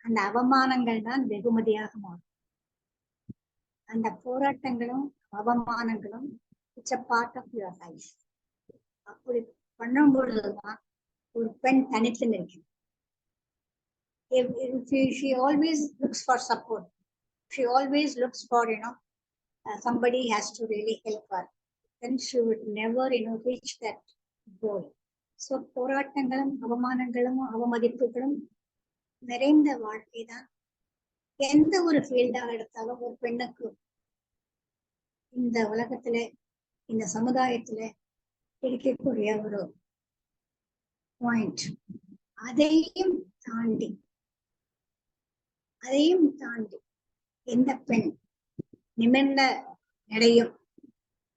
அந்த அவமானங்கள் தான் வெகுமதியாக மாறும். அந்த போராட்டங்களும் அவமானங்களும் it's a part of your life. அப்படி பண்ணும் பொழுதுதான் ஒரு பெண் தனித்து நிற்கும். She always looks for support. She always looks for, somebody has to really help her. Then she would never, reach that goal. So, போராட்டங்களும் அவமானங்களும் அவமதிப்புகளும் நிறைந்த வாழ்க்கை தான் எந்த ஒரு ஃபீல்டாக எடுத்தாலும் ஒரு பெண்ணுக்கு இந்த உலகத்துல, இந்த சமுதாயத்துல இருக்கக்கூடிய ஒரு பாயிண்ட். அதையும் தாண்டி எந்த பெண் நிமிர்ந்த நடையும்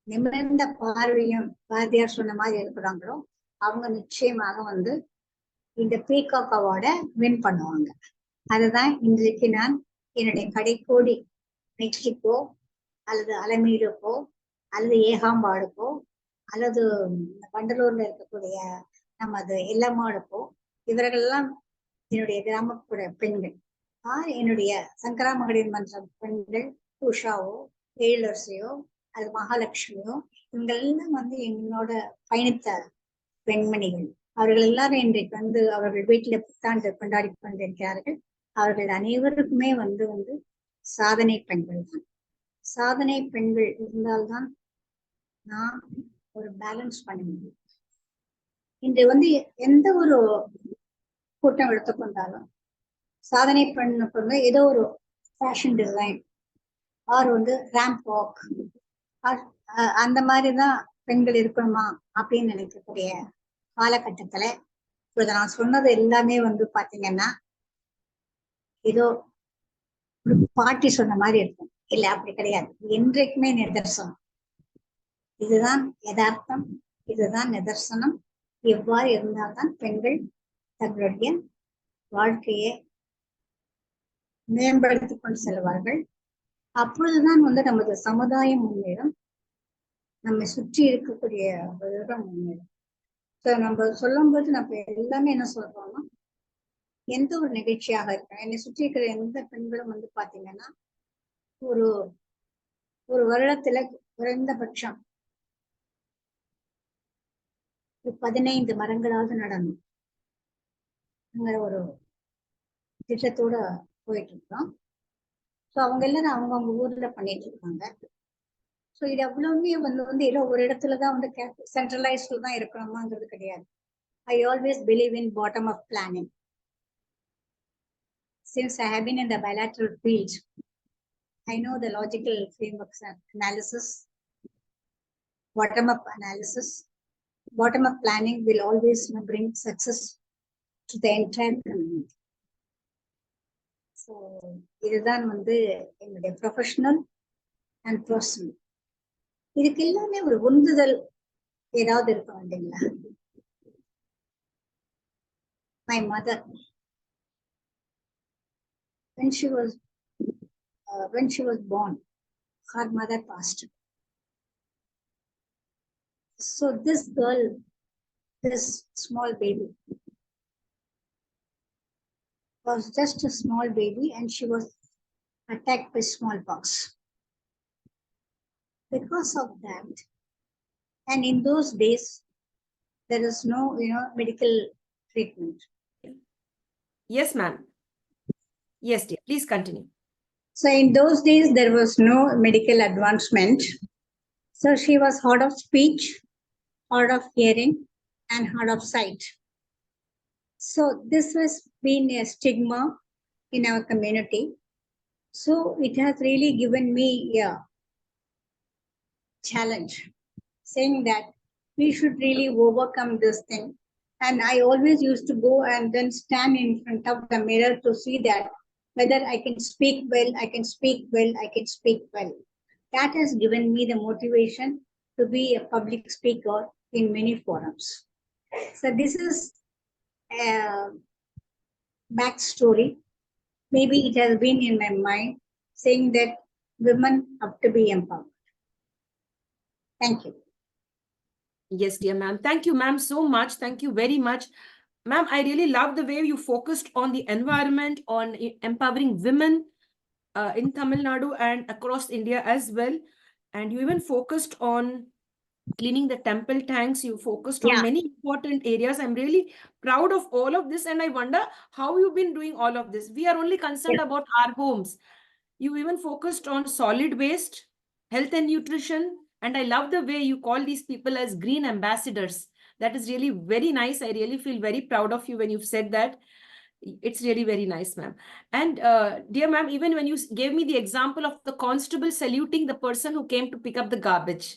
நிமிர்ந்த பார்வையும் பாரதியார் சொன்ன மாதிரி இருக்கிறாங்களோ அவங்க நிச்சயமாக இந்த பீகாக் அவார்டை வின் பண்ணுவாங்க. அதுதான் இன்றைக்கு நான் என்னுடைய கடைக்கோடி மெக்சிகோ அல்லது அலமீடுக்கோ அல்லது ஏகாம்பாடுக்கோ அல்லது வண்டலூர்ல இருக்கக்கூடிய நமது எல்லம்மாடுக்கோ இவர்கள்லாம் என்னுடைய கிராமப்புற பெண்கள், என்னுடைய சங்கரா மகளிர் மன்றம் பெண்கள், உஷாவோ எழிலரசியோ அது மகாலட்சுமியோ இவங்கெல்லாம் என்னோட பயணித்த பெண்மணிகள். அவர்கள் எல்லாரும் இன்றைக்கு அவர்கள் வீட்டில புத்தாண்டு கொண்டாடி கொண்டிருக்கிறார்கள். அவர்கள் அனைவருக்குமே சாதனை பெண்கள் தான். சாதனை பெண்கள் இருந்தால்தான் நான் ஒரு பேலன்ஸ் பண்ண முடியும். இன்று எந்த ஒரு கூட்டம் எடுத்துக்கொண்டாலும் சாதனை பெண்ணுக்கு ஏதோ ஒரு fashion design R ramp walk அந்த மாதிரிதான் பெண்கள் இருக்கணுமா அப்படின்னு நினைக்கக்கூடிய காலகட்டத்துல இப்ப நான் சொன்னது எல்லாமே பாத்தீங்கன்னா ஏதோ ஒரு பாட்டி சொன்ன மாதிரி இருக்கும். இல்ல, அப்படி கிடையாது. என்றைக்குமே நிதர்சனம். இதுதான் யதார்த்தம், இதுதான் நிதர்சனம். எவ்வாறு இருந்தால்தான் பெண்கள் தங்களுடைய வாழ்க்கையை மேம்படுத்திக் கொண்டு செல்வார்கள். அப்பொழுதுதான் நமது சமுதாயம் முன்னேறும், நம்மை சுற்றி இருக்கக்கூடிய முன்னேறும். நம்ம சொல்லும் போது நம்ம எல்லாமே என்ன சொல்றோம்னா, எந்த ஒரு நிகழ்ச்சியாக இருக்கும், என்னை சுற்றி இருக்கிற எந்த பெண்களும் பாத்தீங்கன்னா ஒரு வருடத்துல குறைந்தபட்சம் 15 மரங்களாவது நடணும் ஒரு திட்டத்தோட போயிட்டு இருக்கோம். ஸோ அவங்க எல்லாரும் அவங்கவுங்க ஊர்ல பண்ணிட்டு இருக்காங்க. ஸோ இது அவ்வளவுமே ஏதோ ஒரு இடத்துலதான் சென்ட்ரலைஸ்ல தான் இருக்கணுமாங்கிறது கிடையாது. I always believe in bottom-up planning. Since I have been in the bilateral field, I know the logical frameworks and analysis, bottom-up analysis. Bottom-up planning will always bring success to the entire community. So, இதுதான் என்னுடைய professional and personal. இதுக்கு எல்லாமே ஒரு உந்துதல் ஏதாவது இருக்கும் இல்லைங்களா? My mother, when she was born, her mother passed. So this girl, this small baby, was just a small baby and she was attacked by smallpox. Because of that, and in those days, there is no, medical treatment. Yes, ma'am. Yes, dear. Please continue. So in those days, there was no medical advancement. So she was hard of speech, hard of hearing, and hard of sight. So this has been a stigma in our community. So it has really given me a challenge, saying that we should really overcome this thing And I always used to go and then stand in front of the mirror to see that whether I can speak well, I can speak well, I can speak well. That has given me the motivation to be a public speaker in many forums. So this is a backstory. Maybe it has been in my mind saying that women have to be empowered. Thank you. Yes, dear ma'am. Thank you, ma'am, so much. Thank you very much. Ma'am, I really love the way you focused on the environment, on empowering women in Tamil Nadu and across India as well. And you even focused on cleaning the temple tanks. You focused on Yeah. many important areas. I'm really proud of all of this. And I wonder how you've been doing all of this. We are only concerned about our homes. You even focused on solid waste, health and nutrition. And I love the way you call these people as green ambassadors. That is really very nice. I really feel very proud of you when you've said that. It's really very nice, ma'am. And dear ma'am, even when you gave me the example of the constable saluting the person who came to pick up the garbage,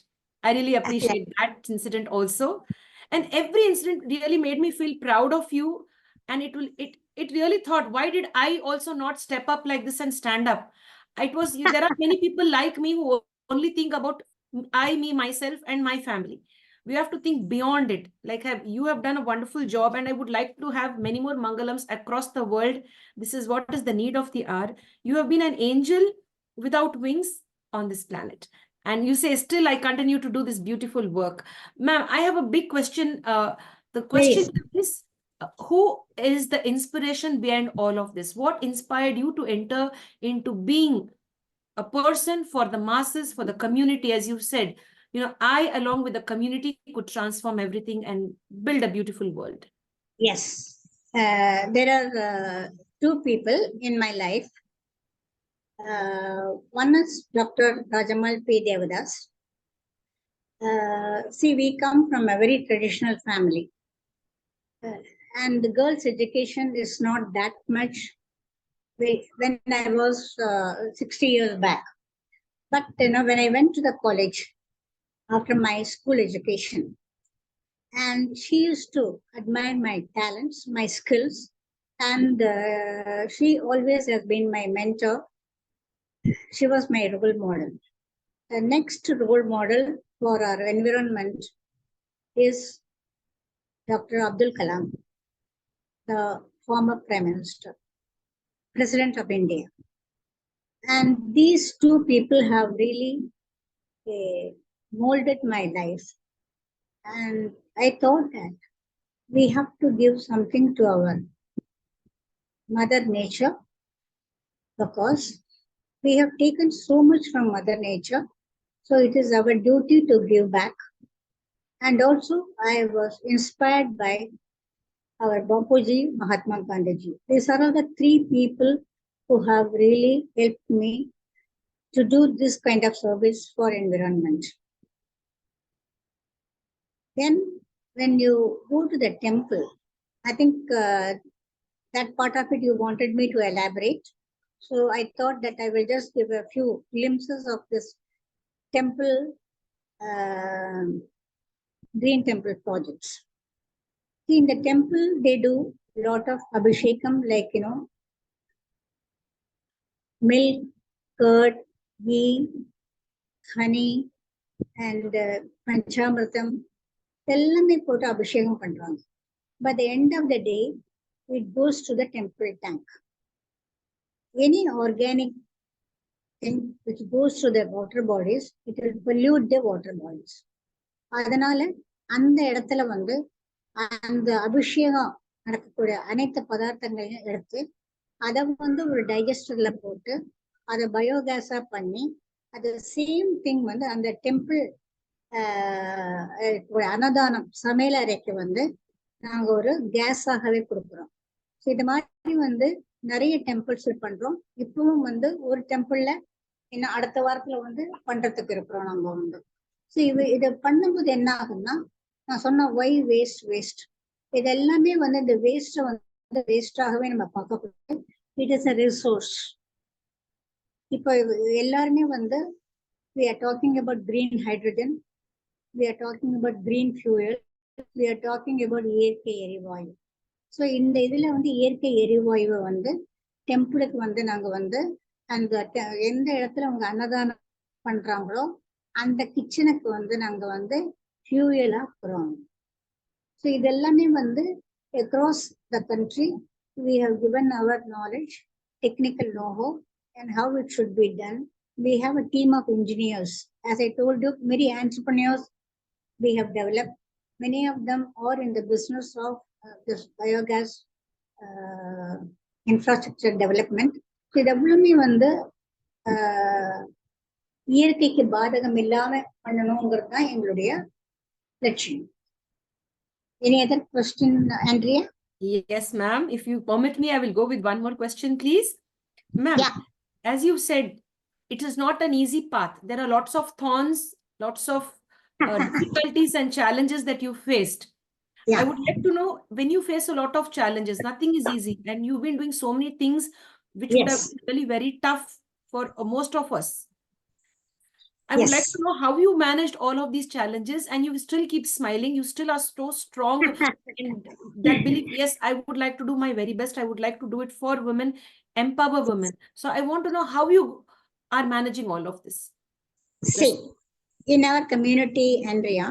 I really appreciate that incident also. And every incident really made me feel proud of you. And it really thought, why did I also not step up like this and stand up? There are many people like me who only think about me, myself, and my family. We have to think beyond it. Like you have done a wonderful job, and I would like to have many more Mangalams across the world. This is what is the need of the hour. You have been an angel without wings on this planet. And you say, still, I continue to do this beautiful work. Ma'am, I have a big question. The question is, who is the inspiration behind all of this? What inspired you to enter into being a person for the masses, for the community, as you said? I, along with the community, could transform everything and build a beautiful world. Yes. There are two people in my life. One is Dr. Rajamal P. Devadas. See, we come from a very traditional family. And the girls' education is not that much when I was 60 years back. But, when I went to the college after my school education, and she used to admire my talents, my skills, and she always has been my mentor. She was my role model. The next role model for our environment is Dr. Abdul Kalam, the former Prime Minister, President of India. And these two people have really molded my life. And I thought that we have to give something to our Mother Nature, because we have taken so much from Mother Nature. So it is our duty to give back. And also I was inspired by our Bapuji, Mahatma Gandhi. These are all the three people who have really helped me to do this kind of service for environment. Then when you go to the temple, I think that part of it you wanted me to elaborate. So I thought that I will just give a few glimpses of this temple, green temple projects. See, in the temple, they do a lot of abhishekam, like, milk, curd, ghee, honey, and panchamritam. எல்லாமே போட்டு அபிஷேகம் பண்றாங்க. By the end of the day, it goes to the temple tank. Any organic thing which goes to the water bodies, it will pollute the water bodies. அதனால அந்த இடத்துல அந்த அபிஷேகம் நடக்கக்கூடிய அனைத்து பதார்த்தங்களையும் எடுத்து அதை ஒரு டைஜஸ்டர்ல போட்டு அதை பயோகேஸா பண்ணி அது சேம் திங் அந்த டெம்பிள் அன்னதானம் சமையல் அறைக்கு நாங்க ஒரு கேஸாகவே கொடுக்குறோம். இது மாதிரி நிறைய டெம்பிள்ஸ் பண்றோம். இப்பவும் ஒரு டெம்பிள்ல இன்னும் அடுத்த வாரத்துல பண்றதுக்கு இருக்கிறோம் நம்ம ஸோ இதை பண்ணும்போது என்ன ஆகும்னா, நான் சொன்ன ஒய் வேஸ்ட் இது எல்லாமே இந்த வேஸ்ட்டை வேஸ்டாகவே நம்ம பார்க்கக்கூடாது. It is a resource. இப்போ எல்லாருமே we are talking about green hydrogen, we are talking about green fuel, we are talking about இயற்கை எரிவாயு. ஸோ இந்த இதில் வந்து இயற்கை எரிவாயுவை வந்து டெம்பிளுக்கு வந்து நாங்கள் வந்து அந்த எந்த இடத்துல அவங்க அன்னதானம் பண்ணுறாங்களோ அந்த கிச்சனுக்கு வந்து நாங்கள் வந்து ஃபியூயலாக போகிறோம். ஸோ இதெல்லாமே வந்து across the country we have given our knowledge, technical know-how and how it should be done. We have a team of engineers. As I told you, many entrepreneurs we have developed. Many of them are in the business of this biogas infrastructure development. So இதெல்லாமே வந்து இயற்கைக்கு பாதகம் இல்லாம பண்ணணுங்கிறது தான் எங்களுடைய லட்சியம். Any other question, Andrea? Yes, ma'am. If you permit me, I will go with one more question, please. Ma'am, Yeah. as you said, it is not an easy path. There are lots of thorns, lots of difficulties and challenges that you faced. Yeah. I would like to know, when you face a lot of challenges, nothing is easy, and you've been doing so many things which would have Yes. been really very tough for most of us. I would like Yes. to know how you managed all of these challenges and you still keep smiling. You still are so strong in that belief. Yes, I would like to do my very best. I would like to do it for women, empower women. So I want to know how you are managing all of this. See, in our community, Andrea,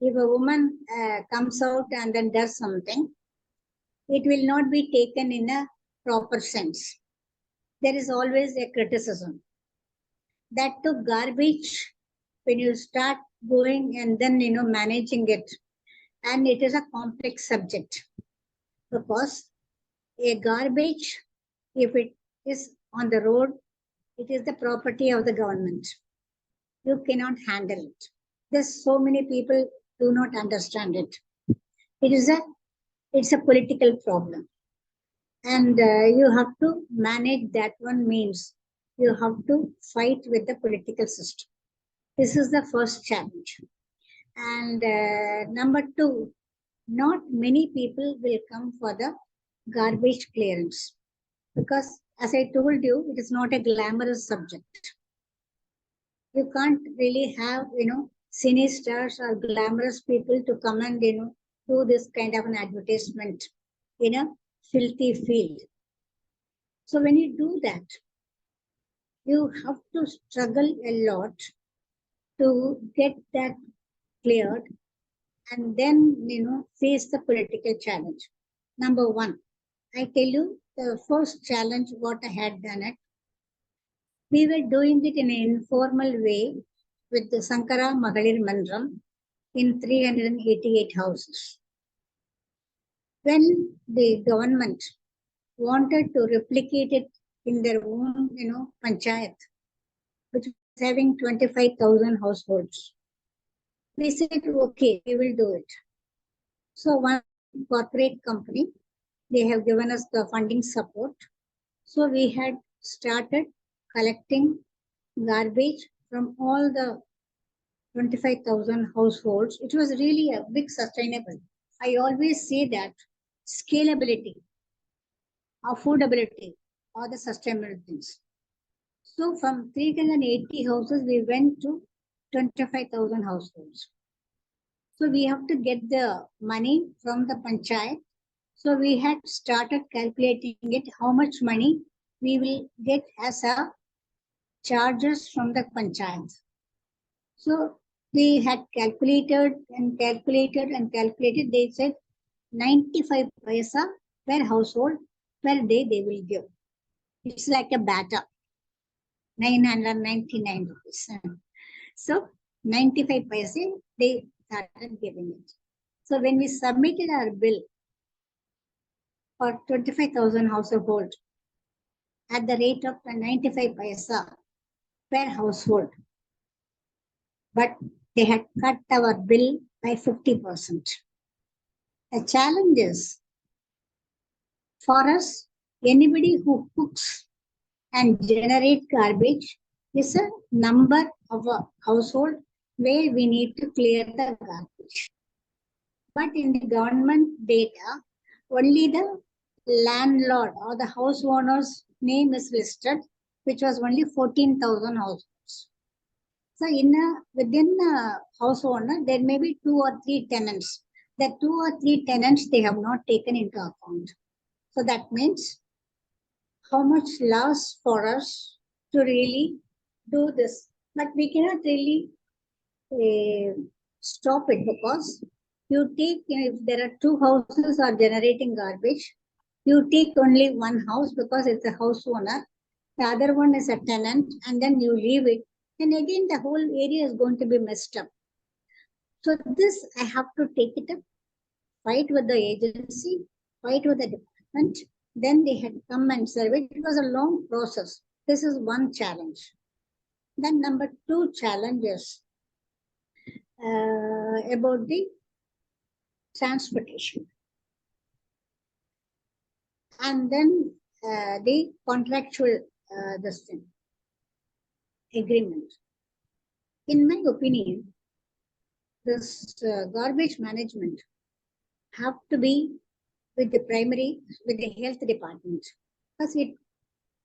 if a woman comes out and then does something, it will not be taken in a proper sense. There is always a criticism. That to garbage, when you start going and then, managing it, and it is a complex subject. Because a garbage, if it is on the road, it is the property of the government. You cannot handle it. There's so many people do not understand it. It's a political problem. And you have to manage that one means you have to fight with the political system. This is the first challenge. And number two, not many people will come for the garbage clearance. Because as I told you, it is not a glamorous subject. You can't really have, cine stars or glamorous people to come and, do this kind of an advertisement in a filthy field. So when you do that, you have to struggle a lot to get that cleared and then, face the political challenge. Number one, I tell you, the first challenge what I had done it, we were doing it in an informal way with the Sankara Magalir Mandram in 388 houses. When the government wanted to replicate it in their own, panchayat, which was having 25,000 households, we said, okay, we will do it. So one corporate company, they have given us the funding support. So we had started collecting garbage from all the 25,000 households. It was really a big sustainable. I always say that scalability, affordability are the sustainable things. So from 380 houses, we went to 25,000 households. So we have to get the money from the panchayat. So we had started calculating it, how much money we will get as a charges from the panchayat. So we had calculated and calculated and calculated. They said 95 paisa per household per day they will give. It's like a batter, 999 rupees. So 95 paise they started giving it. So when we submitted our bill for 25,000 households at the rate of 95 paisa per household, but they had cut our bill by 50%. The challenge is, for us, anybody who cooks and generates garbage is a number of a household where we need to clear the garbage. But in the government data, only the landlord or the house owner's name is listed, which was only 14,000 households. So within a house owner, there may be 2 or 3 tenants. The 2 or 3 tenants they have not taken into account. So that means how much loss for us to really do this. But we cannot really stop it, because you take, if there are 2 houses are generating garbage, you take only one house because it's a house owner, the other one is a tenant, and then you leave it, and again the whole area is going to be messed up. So this I have to take it up, fight with the agency, fight with the department. Then they had come and survey. It was a long process. This is one challenge. Then number 2 challenges about the transportation. And then the contractual this thing, agreement. In my opinion, this garbage management have to be with the health department, because it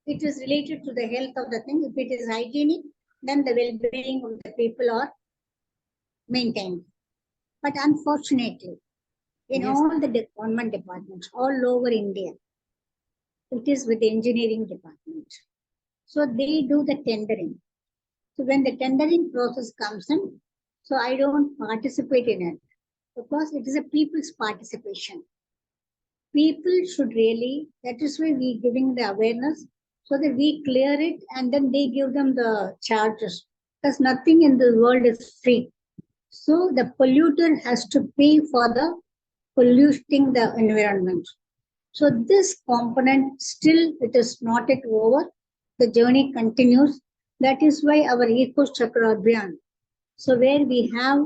is related to the health of the thing. If it is hygienic, then the well-being of the people are maintained. But unfortunately, in Yes. all the government departments all over India, it is with the engineering department. So they do the tendering. So when the tendering process comes in, so I don't participate in it, because it is a people's participation. People should really, that is why we giving the awareness, so that we clear it and then they give them the charges, because nothing in the world is free. So the polluter has to pay for the polluting the environment. So this component still, it is not yet over. The journey continues. That is why our Eco Chakra Abhiyan. So where we have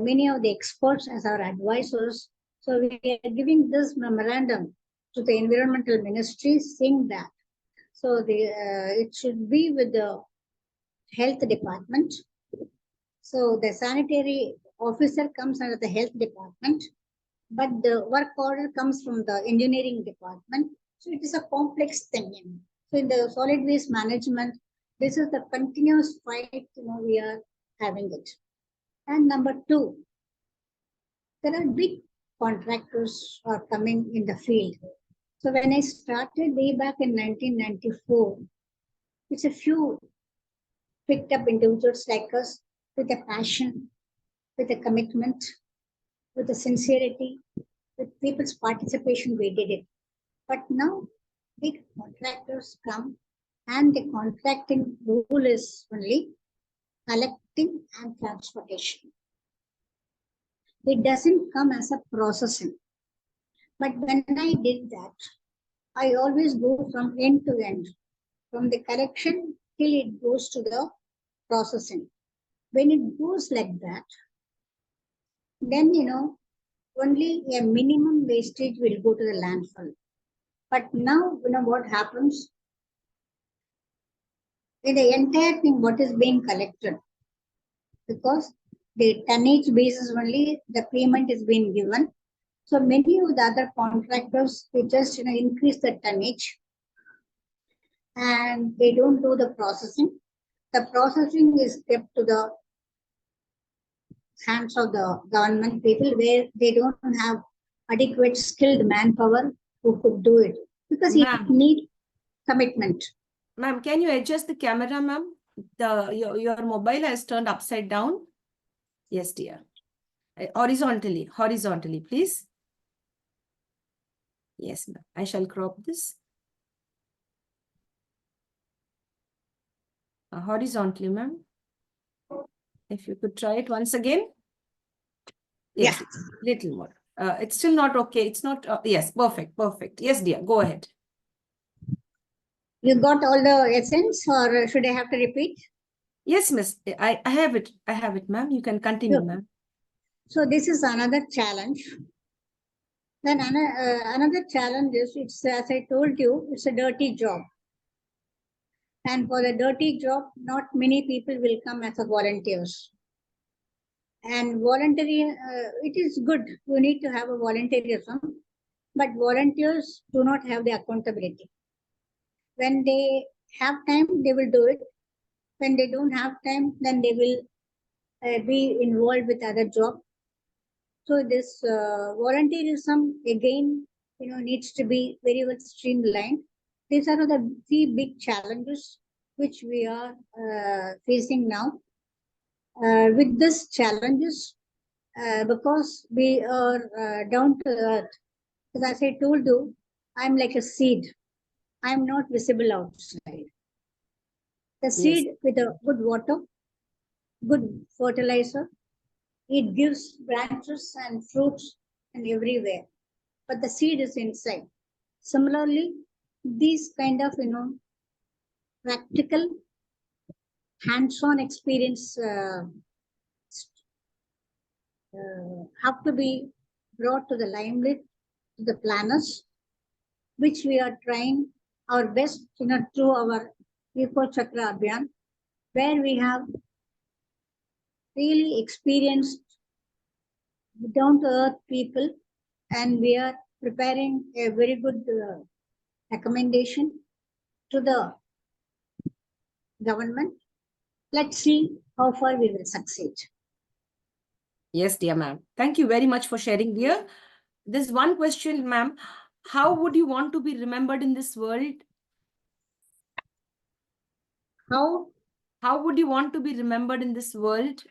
many of the experts as our advisors. So we are giving this memorandum to the environmental ministry saying that. So it should be with the health department. So the sanitary officer comes under the health department, but the work order comes from the engineering department. So it is a complex thing. So in the solid waste management, this is the continuous fight, we are having it. And number 2, there are big contractors are coming in the field. So when I started way back in 1994, it's a few picked up individuals like us with a passion, with a commitment, with a sincerity, with people's participation, we did it. But now big contractors come, and the contracting rule is only collecting and transportation. It doesn't come as a processing. But when I did that, I always go from end to end, from the collection till it goes to the processing. When it goes like that, then only a minimum wastage will go to the landfill. But now, what happens? In the entire thing, what is being collected? Because the tonnage basis only, the payment is being given. So many of the other contractors, they just increase the tonnage and they don't do the processing. The processing is kept to the hands of the government people, where they don't have adequate skilled manpower who could do it, because it needs commitment. Ma'am, can you adjust the camera, ma'am? Your mobile has turned upside down. Yes, dear. Horizontally, please. Yes, ma'am. I shall crop this. Horizontally, ma'am. If you could try it once again. Yes, little more. It's still not okay. It's not. Yes, perfect. Yes, dear. Go ahead. You got all the essence, or should I have to repeat? Yes, miss. I have it. I have it, ma'am. You can continue, ma'am. So this is another challenge. Then another challenge is, it's, as I told you, it's a dirty job. And for the dirty job, not many people will come as a volunteers. And voluntary, it is good. You need to have a volunteerism, but volunteers do not have the accountability. When they have time, they will do it. When they don't have time, then they will be involved with other job. So this volunteerism again, needs to be very well streamlined. These are the three big challenges which we are facing now. With these challenges, because we are down to earth, because as I told you, I'm like a seed. I'm not visible outside. The seed with a good water, good fertilizer, it gives branches and fruits and everywhere. But the seed is inside. Similarly, these kind of, practical, hands-on experience have to be brought to the limelight to the planners, which we are trying our best, through our Eco Chakra Abhiyan, where we have really experienced down-to-earth people, and we are preparing a very good recommendation to the government. Let's see how far we will succeed. Yes, dear ma'am. Thank you very much for sharing, dear. There's one question, ma'am. How would you want to be remembered in this world? How would you want to be remembered in this world?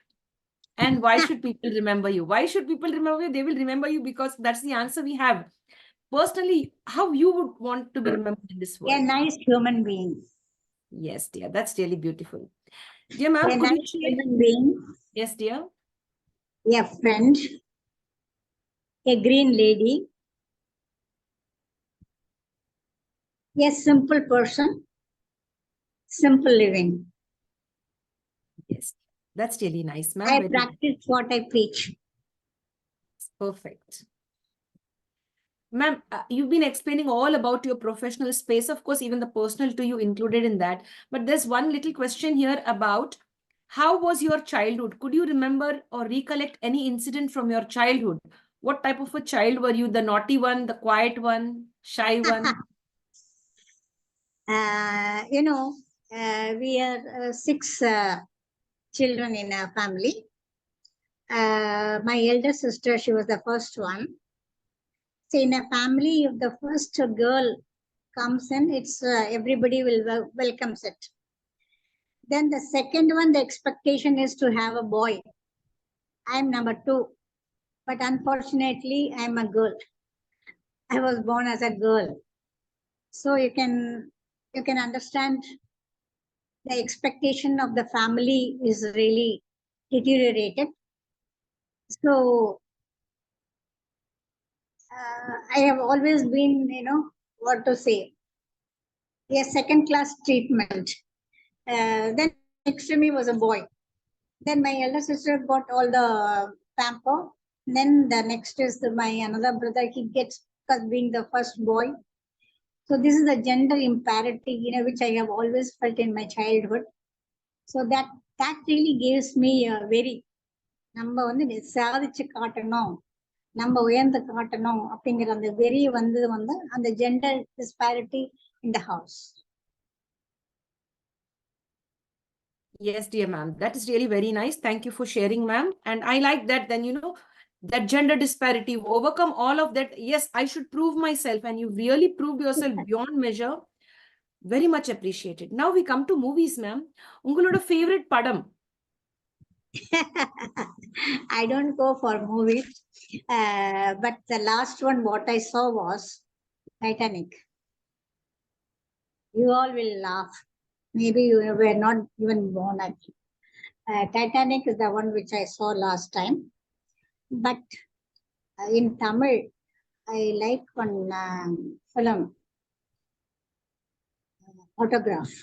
And why should people remember you? Why should people remember you? They will remember you because that's the answer we have. Personally, how you would want to be remembered in this A world? nice human being. Yes, dear. That's really beautiful. Dear ma'am, A could you nice share? human being, Yes, dear. a friend, a green lady, a simple person, simple living. Yes, that's really nice, ma'am. I Very practice what I preach. nice. Perfect. Ma'am, you've been explaining all about your professional space. Of course, even the personal to you included in that. But there's one little question here about how was your childhood? Could you remember or recollect any incident from your childhood? What type of a child were you? The naughty one, the quiet one, shy one? We are six children in our family. My elder sister, she was the first one. So in a family, if the first girl comes in, it's everybody will welcomes it. Then the second one, the expectation is to have a boy. I'm number two, but unfortunately, I'm a girl. I was born as a girl, so you can understand the expectation of the family is really deteriorated. So I have always been, what to say, a second class treatment. Then next to me was a boy. Then my elder sister got all the pamper. Then the next is my another brother. He gets because being the first boy. So this is the gender imparity, which I have always felt in my childhood. So that really gives me a very நம்ம வந்து சாதிச்சு காட்டணும், நம்ம உயர்ந்து காட்டணும் அப்படிங்கிற அந்த வெறி வந்து அந்த gender disparity in the house. Yes, dear ma'am. That is really very nice. Thank you for sharing, ma'am. And I like that. Then, that gender disparity, you overcome all of that. Yes, I should prove myself. And you really proved yourself beyond measure. Very much appreciated. Now we come to movies, ma'am. Ungaloda favorite padam? I don't go for movies, but the last one what I saw was Titanic. You all will laugh. Maybe you were not even born actually. Titanic is the one which I saw last time. But in Tamil, I like one film, Autograph.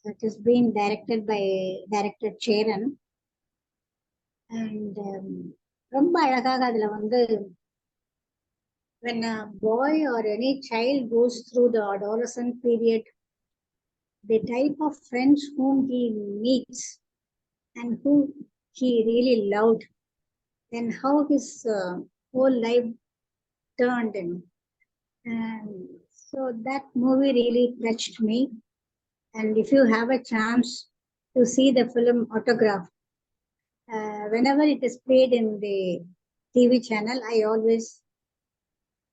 It is being directed by director Charan. And ரொம்ப அழகாக அதுல வந்து when a boy or any child goes through the adolescent period, the type of friends whom he meets and who he really loved, then how his whole life turned in. And so that movie really touched me. And if you have a chance to see the film Autograph, whenever it is played in the TV channel, I always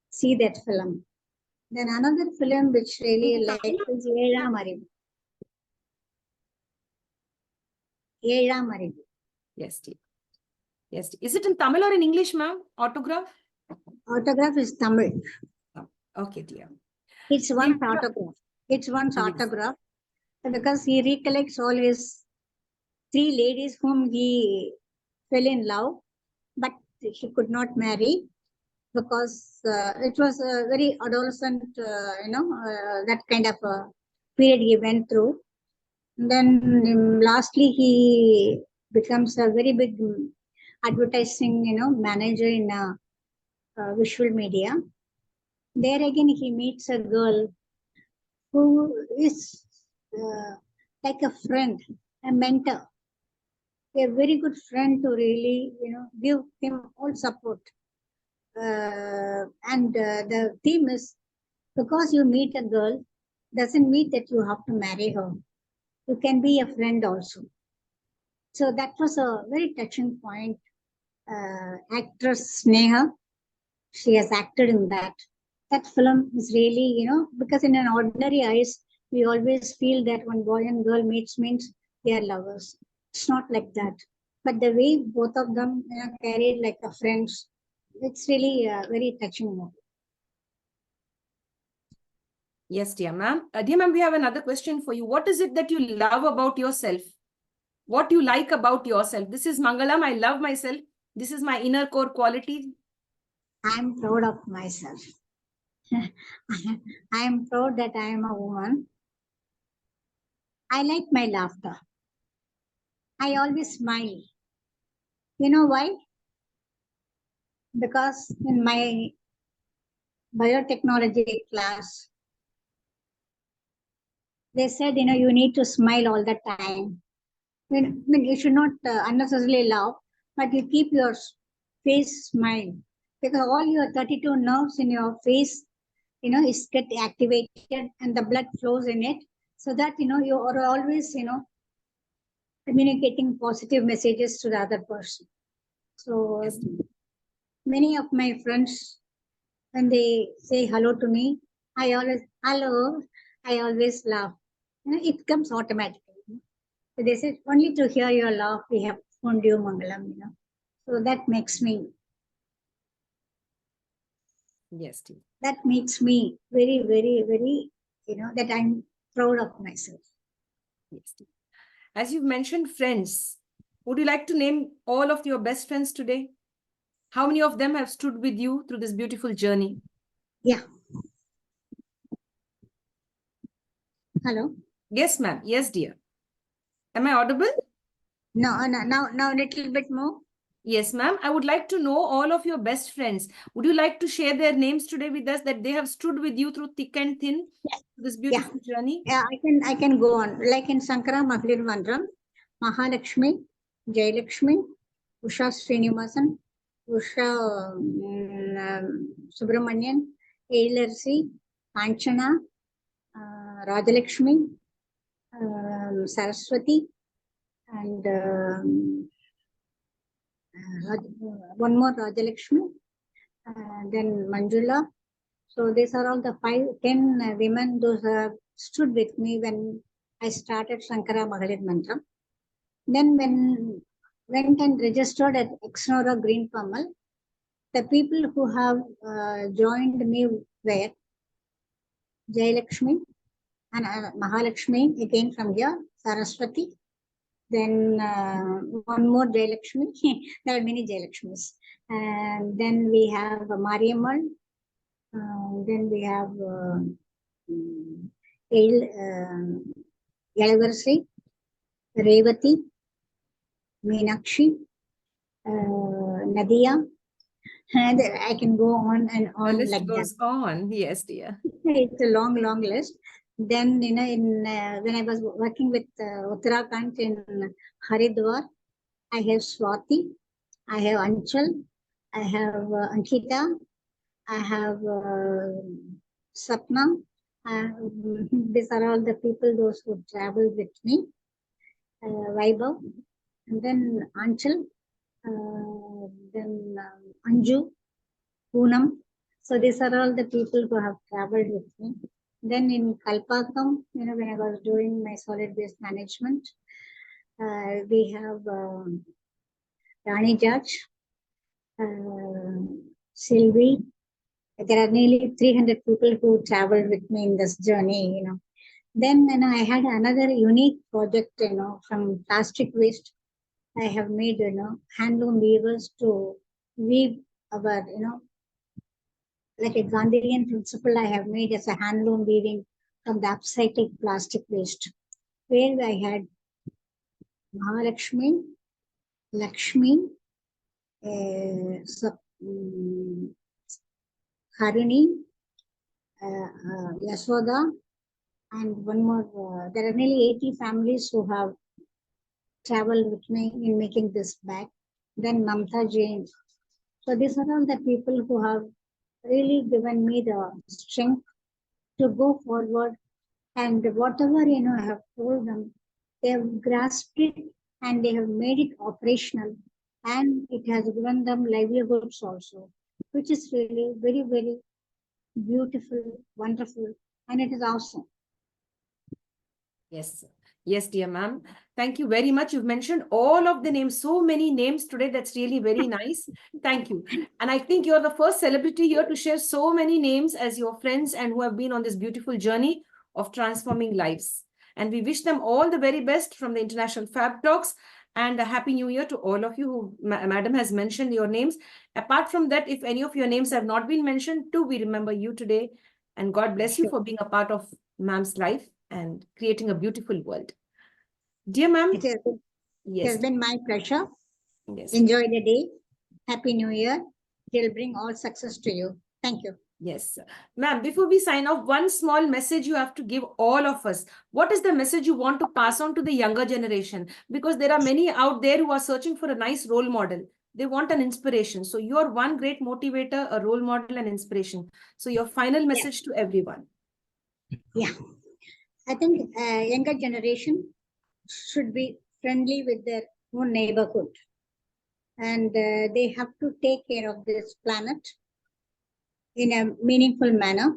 see that film. Then another film which really like is Ezham Arivu. Ezham Arivu. Yes, dear. Yes. Dear. Is it in Tamil or in English, ma'am? Autograph? Autograph is Tamil. Okay, dear. It's one's Dear- autograph. It's one's Yes. autograph because he recollects all his 3 ladies whom he fell in love, but he could not marry because it was a very adolescent, that kind of a period he went through. And then lastly, he becomes a very big advertising, manager in visual media. There again, he meets a girl who is like a friend, a mentor, a very good friend to really, give him all support. And the theme is, because you meet a girl doesn't mean that you have to marry her. You can be a friend also. So that was a very touching point. Actress Sneha, she has acted in that. That film is really, because in an ordinary eyes, we always feel that when boy and girl meets means they are lovers. It's not like that. But the way both of them carried like a friends, it's really a very touching movie. Yes, dear ma'am. Dear ma'am, we have another question for you. What is it that you love about yourself? What you like about yourself? This is Mangalam. I love myself. This is my inner core quality. I'm proud of myself. I am proud that I am a woman. I like my laughter. I always smile. You know why? Because in my biotechnology class, they said, you need to smile all the time. You should not unnecessarily laugh, but you keep your face smile. Because all your 32 nerves in your face, is get activated and the blood flows in it. So that, you are always, communicating positive messages to the other person. So Yes. many of my friends, when they say hello to me, I always laugh. It comes automatically. So they said, only to hear your laugh, we have found you, Mangalam, So that makes me. Yes, dear. That makes me very, very, very, that I'm proud of myself. Yes, dear. As you've mentioned friends, would you like to name all of your best friends today? How many of them have stood with you through this beautiful journey? Yeah. Hello? Yes, ma'am. Yes, dear. Am I audible? No, now a little bit more. Yes, ma'am. I would like to know all of your best friends. Would you like to share their names today with us, that they have stood with you through thick and thin, this beautiful journey? Yeah, I can go on. Like in Sankara Mahalir Mandram, Mahalakshmi, Jayalakshmi, Usha Srinivasan, Usha Subramanian, Ailarsi, Kanchana, Rajalakshmi, Saraswati, and one more Rajalakshmi, then Manjula. So these are all the 10 women those have stood with me when I started Shankara Mahalir Mantram. Then when went and registered at Exnora Green Pamal, the people who have joined me were Jayalakshmi and Mahalakshmi again from here, Saraswati. Then one more Jayalakshmi. There are many Jayalakshmis. And then we have Mariammal. Then we have Yalavarsi, Revati, Meenakshi, Nadia. And I can go on and The on list like goes that. on. Yes, dear. It's a long, long list. Then, in when I was working with Uttarakhand in Haridwar, I have Swati, I have Anchal, I have Ankita, I have Sapna, These are all the people, those who traveled with me. Vaibhav, and then Anchal, then Anju, Poonam. So these are all the people who have traveled with me. Then in Kalpakam, when I was doing my solid waste management, we have Rani Judge, Sylvie. There are nearly 300 people who traveled with me in this journey, Then, I had another unique project, from plastic waste. I have made, handloom weavers to weave our, like a Gandhian principle I have made as a handloom weaving from the upcycled plastic waste, where I had Mahalakshmi, Lakshmi, Harini, Yasoda, and one more. There are nearly 80 families who have traveled with me in making this bag. Then Mamta Jain. So these are all the people who have really given me the strength to go forward. And whatever, I have told them, they have grasped it and they have made it operational. And it has given them livelihoods also, which is really very, very beautiful, wonderful, and it is awesome. Yes. Yes, dear ma'am. Thank you very much. You've mentioned all of the names, so many names today. That's really very nice. Thank you. And I think you're the first celebrity here to share so many names as your friends and who have been on this beautiful journey of transforming lives. And we wish them all the very best from the International Fab Talks, and a happy new year to all of you who madam has mentioned your names. Apart from that, if any of your names have not been mentioned, too, we remember you today. And God bless you for being a part of ma'am's life and creating a beautiful world. Dear ma'am, It has yes, been my pleasure. yes, Enjoy the day. Happy New Year. It will bring all success to you. Thank you. yes. Ma'am, before we sign off, one small message you have to give all of us. What is the message you want to pass on to the younger generation? Because there are many out there who are searching for a nice role model. They want an inspiration. So you are one great motivator, a role model, and inspiration. So your final message to everyone. Yeah. I think younger generation should be friendly with their own neighborhood. And they have to take care of this planet in a meaningful manner.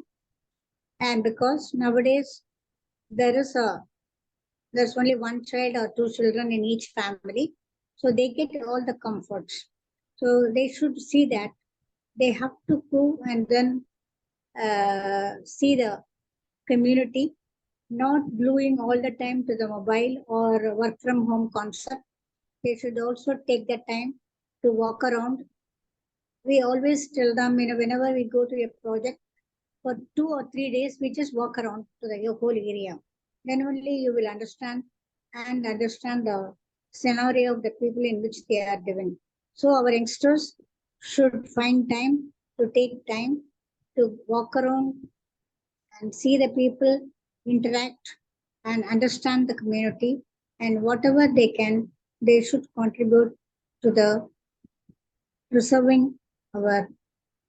And because nowadays there's only one child or two children in each family, so they get all the comforts. So they should see that they have to go and then see the community, not gluing all the time to the mobile or work from home concept. They should also take the time to walk around. We always tell them, whenever we go to a project, for 2 or 3 days, we just walk around to the whole area. Then only you will understand the scenario of the people in which they are living. So our youngsters should find time to take time to walk around and see the people, interact and understand the community, and whatever they can, they should contribute to the preserving our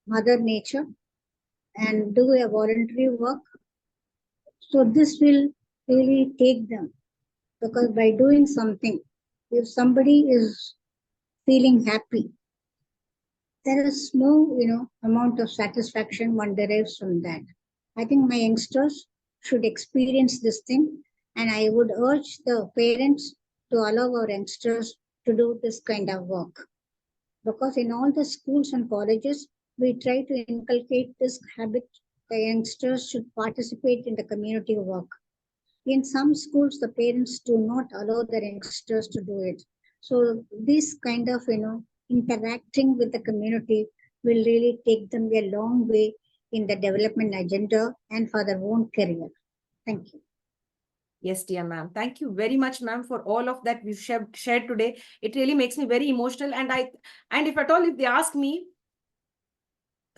mother nature and do a voluntary work. So this will really take them, because by doing something, if somebody is feeling happy, there is no amount of satisfaction one derives from that. I think my youngsters should experience this thing, and I would urge the parents to allow our youngsters to do this kind of work. Because in all the schools and colleges, we try to inculcate this habit. The youngsters should participate in the community work. In some schools, the parents do not allow their youngsters to do it. So this kind of, interacting with the community will really take them a long way in the development agenda and for their own career. Thank you. Yes, dear ma'am. Thank you very much, ma'am, for all of that we've shared today. It really makes me very emotional. And if at all, if they ask me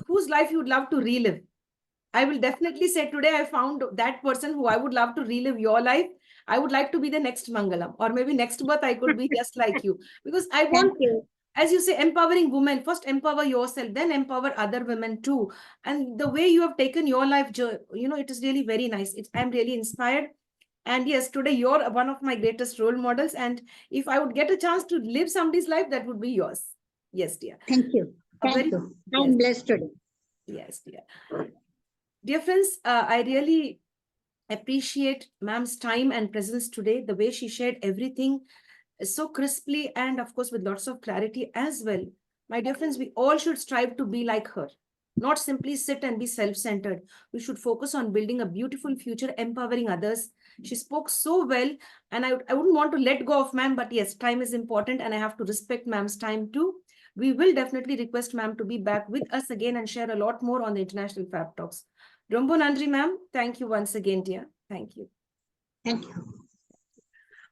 whose life you would love to relive, I will definitely say today I found that person who I would love to relive your life. I would like to be the next Mangalam, or maybe next birth I could be just like you, because I want as you say, empowering women, first empower yourself, then empower other women too. And the way you have taken your life, it is really very nice. I'm really inspired. And yes, today you're one of my greatest role models. And if I would get a chance to live somebody's life, that would be yours. Yes, dear. Thank you. Thank you. I'm blessed today. Yes, dear. Dear friends, I really appreciate ma'am's time and presence today, the way she shared everything so crisply and of course with lots of clarity as well. My dear friends, we all should strive to be like her, not simply sit and be self-centered. We should focus on building a beautiful future, empowering others. She spoke so well, and I wouldn't want to let go of ma'am, but yes, time is important and I have to respect ma'am's time too. We will definitely request ma'am to be back with us again and share a lot more on the International Fab Talks. Rombo Nandri ma'am, thank you once again, dear. Thank you. Thank you.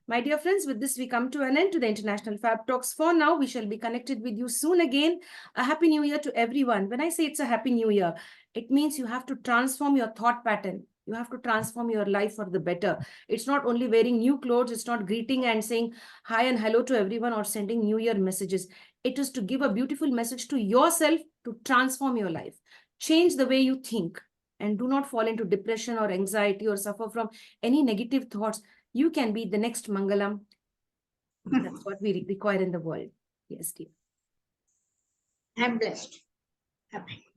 My dear friends, with this we come to an end to the International Fab Talks. For now, we shall be connected with you soon again. A Happy New Year to everyone. When I say it's a Happy New Year, it means you have to transform your thought pattern. You have to transform your life for the better. It's not only wearing new clothes. It's not greeting and saying hi and hello to everyone or sending New Year messages. It is to give a beautiful message to yourself to transform your life. Change the way you think and do not fall into depression or anxiety or suffer from any negative thoughts. You can be the next Mangalam. That's what we require in the world. Yes, dear. I'm blessed. Happy.